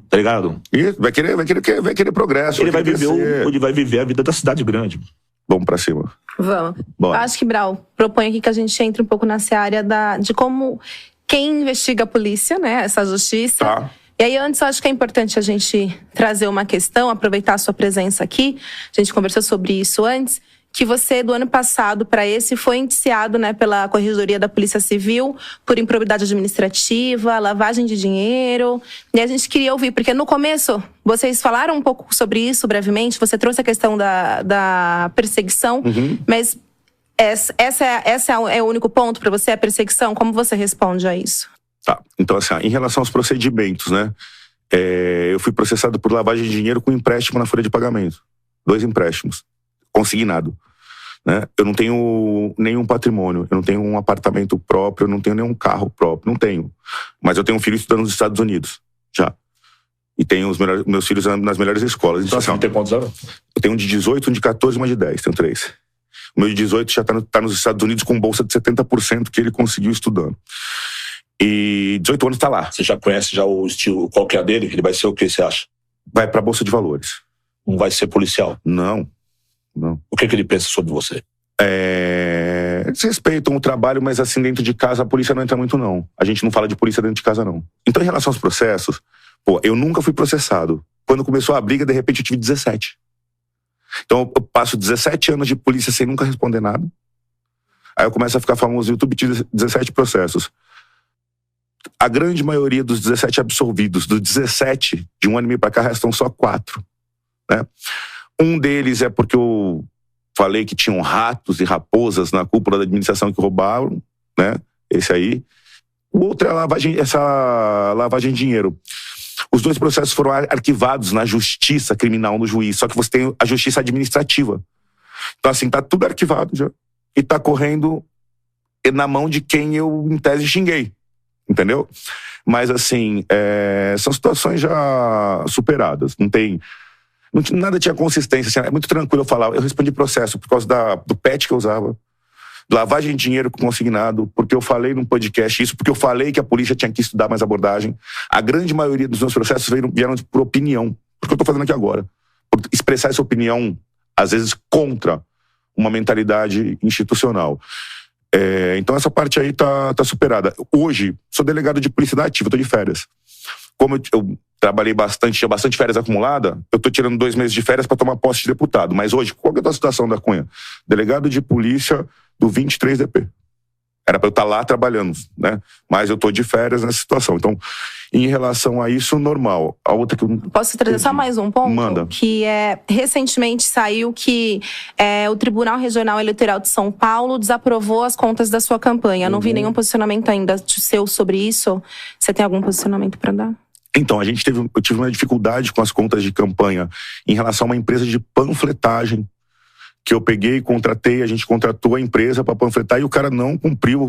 tá ligado? E vai querer progresso. Ele vai viver a vida da cidade grande. Vamos pra cima. Vamos. Bora. Acho que, Brau, propõe aqui que a gente entre um pouco nessa área de como quem investiga a polícia, né? Essa justiça. Tá. E aí, antes, eu acho que é importante a gente trazer uma questão, aproveitar a sua presença aqui. A gente conversou sobre isso antes. Que você, do ano passado para esse, foi indiciado, né, pela Corregedoria da Polícia Civil por improbidade administrativa, lavagem de dinheiro. E a gente queria ouvir, porque no começo, vocês falaram um pouco sobre isso brevemente, você trouxe a questão da perseguição, mas essa é o único ponto para você, a perseguição? Como você responde a isso? Tá, então assim, em relação aos procedimentos, né, eu fui processado por lavagem de dinheiro com empréstimo na folha de pagamento. 2 empréstimos. Consignado, né? Eu não tenho nenhum patrimônio, eu não tenho um apartamento próprio, eu não tenho nenhum carro próprio, não tenho. Mas eu tenho um filho estudando nos Estados Unidos, já. E tenho meus filhos nas melhores escolas. Então, assim, tem quantos anos? Eu tenho um de 18, um de 14 e uma de 10, tenho 3. O meu de 18 já tá nos Estados Unidos com bolsa de 70% que ele conseguiu estudando. E 18 anos tá lá. Você já conhece o estilo, qual que é a dele? Ele vai ser o que você acha? Vai pra Bolsa de Valores. Não vai ser policial? Não. O que ele pensa sobre você? Eles respeitam o trabalho, mas assim, dentro de casa a polícia não entra muito, não. A gente não fala de polícia dentro de casa, não. Então, em relação aos processos, eu nunca fui processado. Quando começou a briga, de repente eu tive 17. Então, eu passo 17 anos de polícia sem nunca responder nada. Aí eu começo a ficar famoso no YouTube, tive 17 processos. A grande maioria dos 17 absolvidos, dos 17, de 1 ano e meio pra cá, restam só 4, né? Um deles é porque eu falei que tinham ratos e raposas na cúpula da administração que roubaram, né? Esse aí. O outro é essa lavagem de dinheiro. Os 2 processos foram arquivados na justiça criminal, no juiz, só que você tem a justiça administrativa. Então, assim, tá tudo arquivado já. E tá correndo na mão de quem eu, em tese, xinguei. Entendeu? Mas, assim, são situações já superadas. Nada tinha consistência, assim, é muito tranquilo eu falar. Eu respondi processo por causa do PET que eu usava, lavagem de dinheiro consignado, porque eu falei num podcast isso, porque eu falei que a polícia tinha que estudar mais abordagem. A grande maioria dos meus processos vieram por opinião, porque eu tô fazendo aqui agora. Por expressar essa opinião, às vezes, contra uma mentalidade institucional. Então essa parte aí tá superada. Hoje, sou delegado de polícia da ativa, tô de férias. Como eu trabalhei bastante, tinha bastante férias acumulada, eu tô tirando 2 meses de férias para tomar posse de deputado. Mas hoje, qual que é a tua situação da Cunha? Delegado de polícia do 23DP. Era para eu estar lá trabalhando, né? Mas eu tô de férias nessa situação. Então, em relação a isso, normal. A outra que eu... Posso trazer só mais um ponto? Manda. Que recentemente saiu que o Tribunal Regional Eleitoral de São Paulo desaprovou as contas da sua campanha. Não vi nenhum posicionamento ainda seu sobre isso. Você tem algum posicionamento para dar? Então, eu tive uma dificuldade com as contas de campanha em relação a uma empresa de panfletagem que eu peguei e contratei, a gente contratou a empresa para panfletar e o cara não cumpriu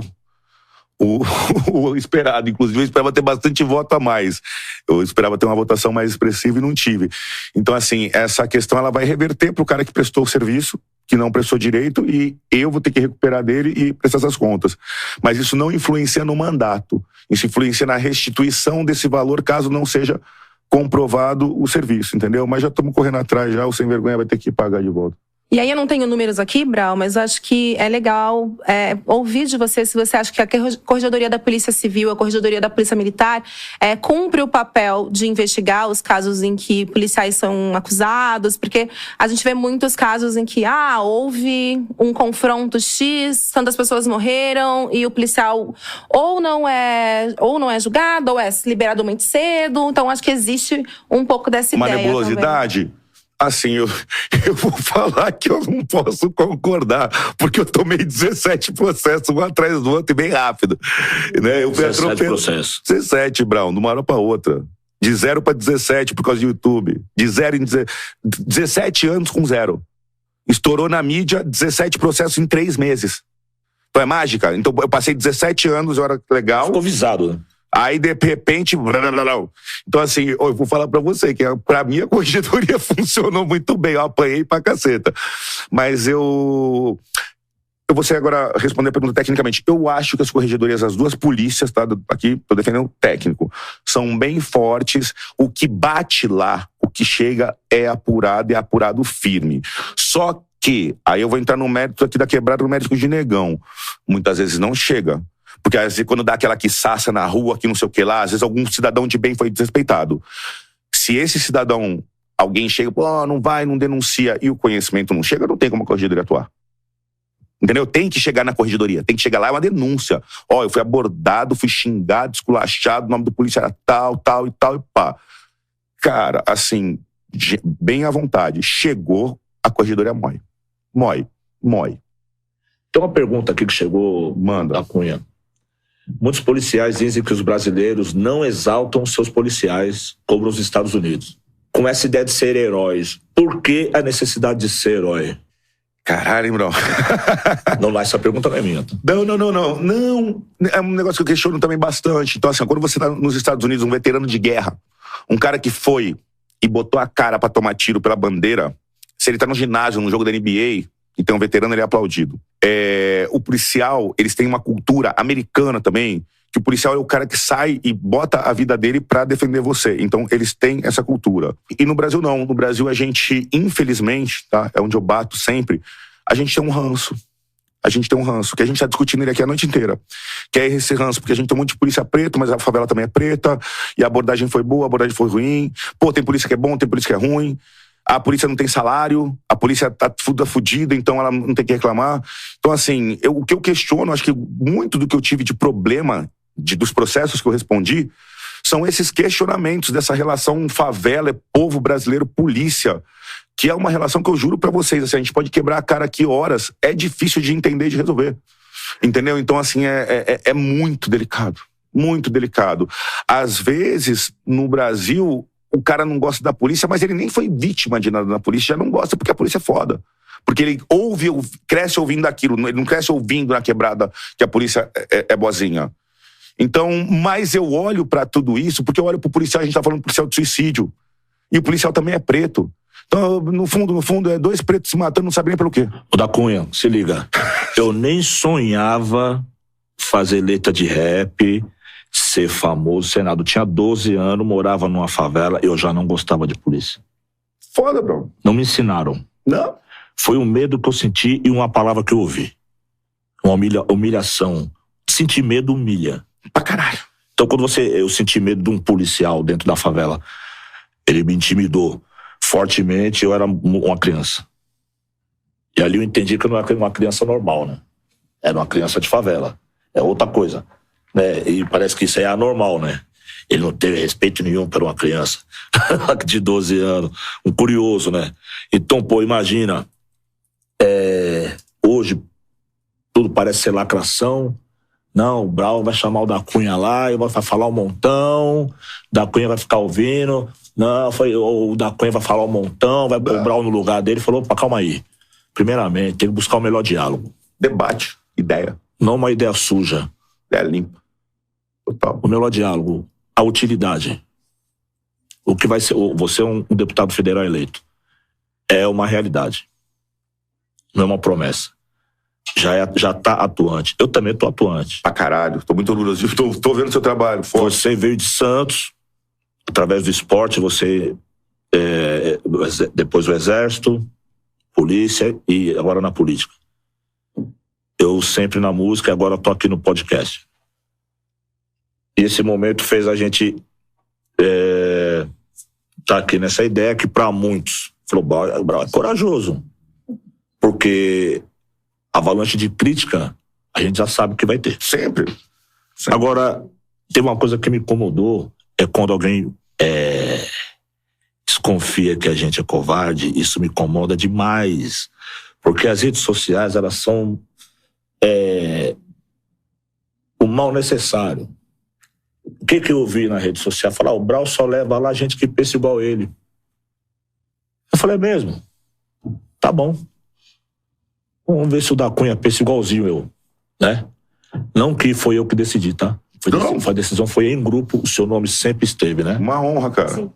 o esperado. Inclusive, eu esperava ter bastante voto a mais. Eu esperava ter uma votação mais expressiva e não tive. Então, assim, essa questão ela vai reverter para o cara que prestou o serviço, que não prestou direito, e eu vou ter que recuperar dele e prestar essas contas. Mas isso não influencia no mandato. Isso influencia na restituição desse valor, caso não seja comprovado o serviço, entendeu? Mas já estamos correndo atrás, já o sem vergonha vai ter que pagar de volta. E aí eu não tenho números aqui, Brau, mas acho que é legal ouvir de você se você acha que a Corregedoria da Polícia Civil, a Corregedoria da Polícia Militar cumpre o papel de investigar os casos em que policiais são acusados, porque a gente vê muitos casos em que houve um confronto X, tantas pessoas morreram e o policial ou não é julgado ou é liberado muito cedo. Então acho que existe um pouco dessa uma ideia nebulosidade. também. Assim, eu vou falar que eu não posso concordar, porque eu tomei 17 processos, um atrás do outro, e bem rápido. Né? Eu fui 17 processos. 17, Brown, de uma hora pra outra. De 0 pra 17 por causa do YouTube. De 0 em 17 anos com 0. Estourou na mídia, 17 processos em 3 meses. Então é mágica? Então eu passei 17 anos, eu era legal. Ficou visado, né? Aí, de repente... Então, assim, eu vou falar pra você que pra mim a corregedoria funcionou muito bem. Eu apanhei pra caceta. Mas eu vou agora responder a pergunta tecnicamente. Eu acho que as corregedorias, as duas polícias, tá? Aqui, tô defendendo o técnico, são bem fortes. O que bate lá, o que chega é apurado, e é apurado firme. Só que, aí eu vou entrar no mérito aqui da quebrada, no mérito de negão. Muitas vezes não chega. Porque às vezes quando dá aquela quiçaça na rua, que não sei o que lá, às vezes algum cidadão de bem foi desrespeitado. Se esse cidadão, alguém chega, não vai, não denuncia, e o conhecimento não chega, não tem como a corregedoria atuar. Entendeu? Tem que chegar na corregedoria, tem que chegar lá, é uma denúncia. Eu fui abordado, fui xingado, esculachado, o nome do polícia era tal, e pá. Cara, assim, bem à vontade. Chegou, a corregedoria mói. Tem uma pergunta aqui que chegou, da Cunha. Muitos policiais dizem que os brasileiros não exaltam seus policiais como nos Estados Unidos. Com essa ideia de ser heróis, por que a necessidade de ser herói? Caralho, hein, bro? Não, essa pergunta não é minha. Tá? Não. É um negócio que eu questiono também bastante. Então, assim, quando você tá nos Estados Unidos, um veterano de guerra, um cara que foi e botou a cara pra tomar tiro pela bandeira, se ele tá no ginásio, no jogo da NBA, e tem um veterano, ele é aplaudido. O policial, eles têm uma cultura americana também, que o policial é o cara que sai e bota a vida dele pra defender você. Então, eles têm essa cultura. E no Brasil, não. No Brasil, a gente, infelizmente, tá? É onde eu bato sempre, a gente tem um ranço. Que a gente tá discutindo ele aqui a noite inteira. Que é esse ranço, porque a gente tem um monte de polícia preta, mas a favela também é preta, e a abordagem foi boa, a abordagem foi ruim. Tem polícia que é bom, tem polícia que é ruim. A polícia não tem salário, a polícia tá fudida, então ela não tem que reclamar. Então, assim, o que eu questiono, acho que muito do que eu tive de problema dos processos que eu respondi, são esses questionamentos dessa relação favela, povo brasileiro, polícia, que é uma relação que eu juro pra vocês, assim, a gente pode quebrar a cara aqui horas, é difícil de entender e de resolver. Entendeu? Então, assim, é muito delicado. Muito delicado. Às vezes, no Brasil, o cara não gosta da polícia, mas ele nem foi vítima de nada na polícia, já não gosta porque a polícia é foda. Porque ele cresce ouvindo aquilo, ele não cresce ouvindo na quebrada que a polícia é boazinha. Então, mas eu olho pra tudo isso, porque eu olho pro policial, a gente tá falando do policial de suicídio, e o policial também é preto. Então, no fundo, é 2 pretos se matando, não sabe nem pelo quê. O da Cunha, se liga. Eu nem sonhava fazer letra de rap, ser famoso, ser nada. Eu tinha 12 anos, morava numa favela, eu já não gostava de polícia. Foda, bro. Não me ensinaram. Não? Foi um medo que eu senti e uma palavra que eu ouvi. Uma humilhação. Sentir medo humilha. Pra caralho. Então, quando eu senti medo de um policial dentro da favela, ele me intimidou fortemente, eu era uma criança. E ali eu entendi que eu não era uma criança normal, né? Era uma criança de favela. É outra coisa. Né? E parece que isso é anormal, né? Ele não teve respeito nenhum por uma criança de 12 anos. Um curioso, né? Então, imagina. Hoje, tudo parece ser lacração. Não, o Brown vai chamar o da Cunha lá, e vai falar um montão, da Cunha vai ficar ouvindo. Não, o da Cunha vai falar um montão, vai pôr o Brown no lugar dele. Falou, calma aí. Primeiramente, tem que buscar o melhor diálogo. Debate, ideia. Não uma ideia suja. Ideia limpa. Total. O melhor diálogo, a utilidade. O que vai ser, você é um deputado federal eleito. É uma realidade. Não é uma promessa. Já tá atuante. Eu também tô atuante. Pra caralho, tô muito orgulhoso. Tô vendo o seu trabalho. Forte. Você veio de Santos, através do esporte, você depois o exército, polícia e agora na política. Eu sempre na música, agora tô aqui no podcast. E esse momento fez a gente tá aqui nessa ideia que pra muitos falou, Brown é corajoso. Porque avalanche de crítica, a gente já sabe que vai ter. Sempre. Agora, tem uma coisa que me incomodou, é quando alguém desconfia que a gente é covarde, isso me incomoda demais. Porque as redes sociais, elas são o mal necessário. O que eu vi na rede social? Falar, o Brau só leva lá gente que pensa igual ele. Eu falei, é mesmo? Tá bom. Vamos ver se o da Cunha pensa igualzinho eu, né? Não que foi eu que decidi, tá? A decisão foi em grupo, o seu nome sempre esteve, né? Uma honra, cara.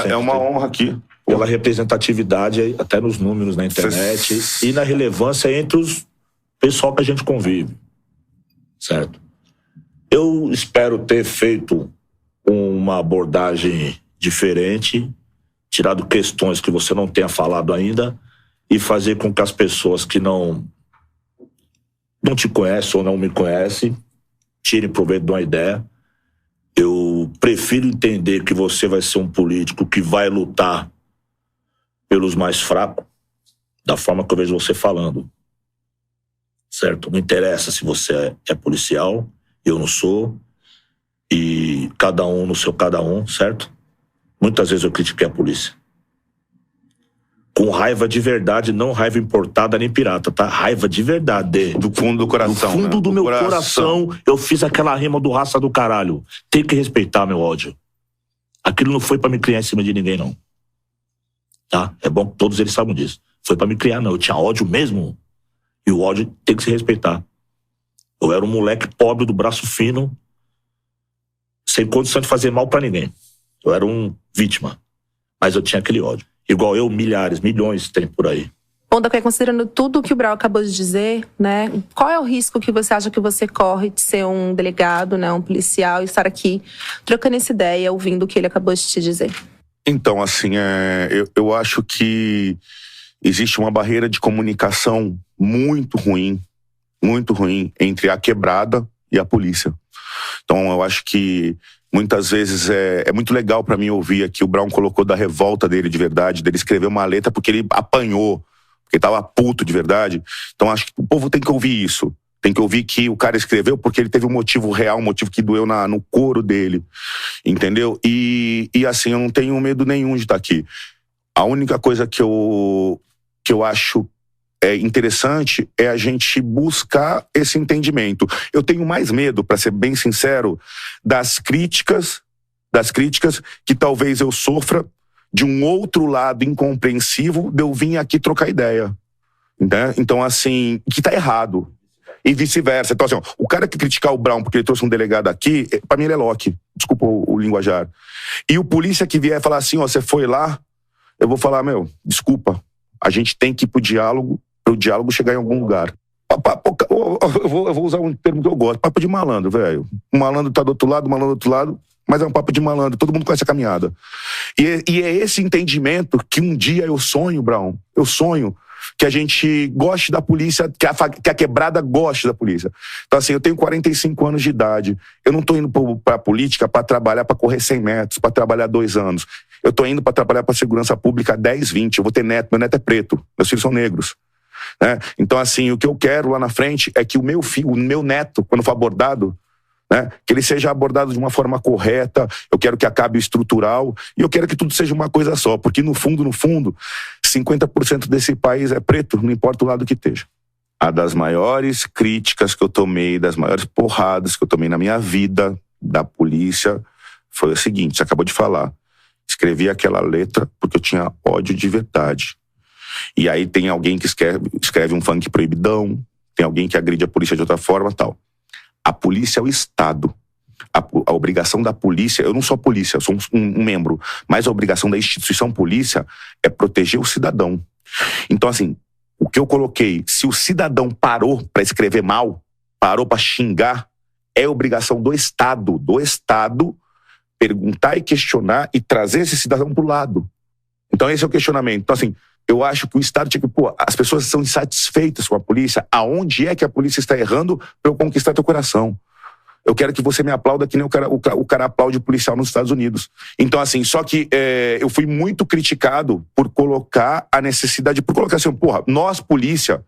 É uma honra aqui. Pela representatividade, até nos números na internet, e na relevância entre os pessoal que a gente convive. Certo? Eu espero ter feito uma abordagem diferente, tirado questões que você não tenha falado ainda, e fazer com que as pessoas que não te conhecem ou não me conhecem tirem proveito de uma ideia. Eu prefiro entender que você vai ser um político que vai lutar pelos mais fracos, da forma que eu vejo você falando. Certo? Não interessa se você é policial, eu não sou, e cada um no seu cada um, certo? Muitas vezes eu critiquei a polícia. Com raiva de verdade, não raiva importada nem pirata, tá? Raiva de verdade. Do fundo do coração. Do fundo do meu coração, eu fiz aquela rima do raça do caralho. Tem que respeitar meu ódio. Aquilo não foi pra me criar em cima de ninguém, não. Tá? É bom que todos eles saibam disso. Foi pra me criar, não. Eu tinha ódio mesmo. E o ódio tem que se respeitar. Eu era um moleque pobre do braço fino, sem condição de fazer mal pra ninguém. Eu era um vítima. Mas eu tinha aquele ódio. Igual eu, milhares, milhões tem por aí. Bom, Daquê, considerando tudo o que o Brau acabou de dizer, né? Qual é o risco que você acha que você corre de ser um delegado, né, um policial, e estar aqui trocando essa ideia, ouvindo o que ele acabou de te dizer? Então, assim, eu acho que existe uma barreira de comunicação muito ruim entre a quebrada e a polícia. Então, eu acho que muitas vezes é muito legal pra mim ouvir aqui o Brau colocou da revolta dele de verdade, dele escrever uma letra porque ele apanhou, porque tava puto de verdade. Então, acho que o povo tem que ouvir isso. Tem que ouvir que o cara escreveu porque ele teve um motivo real, um motivo que doeu no couro dele. Entendeu? E assim, eu não tenho medo nenhum de estar aqui. A única coisa que eu acho interessante é a gente buscar esse entendimento. Eu tenho mais medo, para ser bem sincero, das críticas que talvez eu sofra de um outro lado incompreensivo de eu vir aqui trocar ideia. Né? Então, assim, que tá errado. E vice-versa. Então, assim, o cara que criticar o Brau porque ele trouxe um delegado aqui, pra mim ele é Loki. Desculpa o linguajar. E o polícia que vier falar assim, você foi lá, eu vou falar, desculpa, a gente tem que ir pro diálogo, para o diálogo chegar em algum lugar. Eu vou usar um termo que eu gosto, papo de malandro, velho. O malandro tá do outro lado, o malandro do outro lado, mas é um papo de malandro, todo mundo conhece a caminhada. E é esse entendimento que um dia eu sonho, Brau, eu sonho que a gente goste da polícia, que a quebrada goste da polícia. Então, assim, eu tenho 45 anos de idade, eu não tô indo pra política para trabalhar, para correr 100 metros, para trabalhar 2 anos. Eu tô indo para trabalhar para segurança pública 10, 20, eu vou ter neto, meu neto é preto, meus filhos são negros. Né? Então, assim, o que eu quero lá na frente é que o meu filho, o meu neto, quando for abordado, né, que ele seja abordado de uma forma correta. Eu quero que acabe o estrutural e eu quero que tudo seja uma coisa só, porque no fundo, 50% desse país é preto, não importa o lado que esteja. A das maiores críticas que eu tomei, das maiores porradas que eu tomei na minha vida da polícia foi o seguinte, você acabou de falar, escrevi aquela letra porque eu tinha ódio de verdade. E aí tem alguém que escreve um funk proibidão, tem alguém que agride a polícia de outra forma e tal. A polícia é o Estado. A obrigação da polícia, eu não sou polícia, eu sou um membro, mas a obrigação da instituição polícia é proteger o cidadão. Então, assim, o que eu coloquei, se o cidadão parou para escrever mal, parou para xingar, é obrigação do Estado perguntar e questionar e trazer esse cidadão pro lado. Então esse é o questionamento. Então, assim, eu acho que o Estado tinha que, as pessoas são insatisfeitas com a polícia, aonde é que a polícia está errando para eu conquistar teu coração? Eu quero que você me aplauda que nem o cara aplaude o policial nos Estados Unidos. Então, assim, só que eu fui muito criticado por colocar a necessidade, por colocar assim, nós, polícia,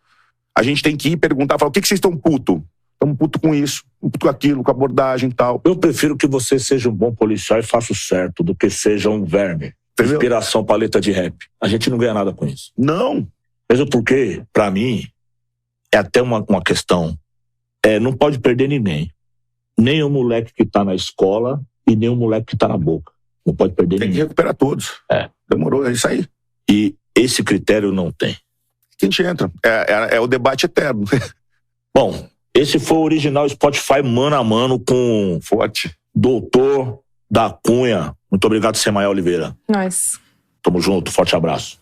a gente tem que ir perguntar, falar, o que vocês estão puto? Estamos puto com isso, puto com aquilo, com a abordagem e tal. Eu prefiro que você seja um bom policial e faça o certo do que seja um verme. Entendeu? Inspiração pra letra de rap. A gente não ganha nada com isso. Não. Mesmo porque, pra mim, é até uma questão. Não pode perder ninguém. Nem o moleque que tá na escola e nem o moleque que tá na boca. Não pode perder ninguém. Tem que recuperar todos. Demorou, é isso aí. E esse critério não tem. Que a gente entra. É o debate eterno. Bom, esse foi o original Spotify mano a mano com Forte. Doutor da Cunha. Muito obrigado, Semael Oliveira. Nós. Tamo junto, forte abraço.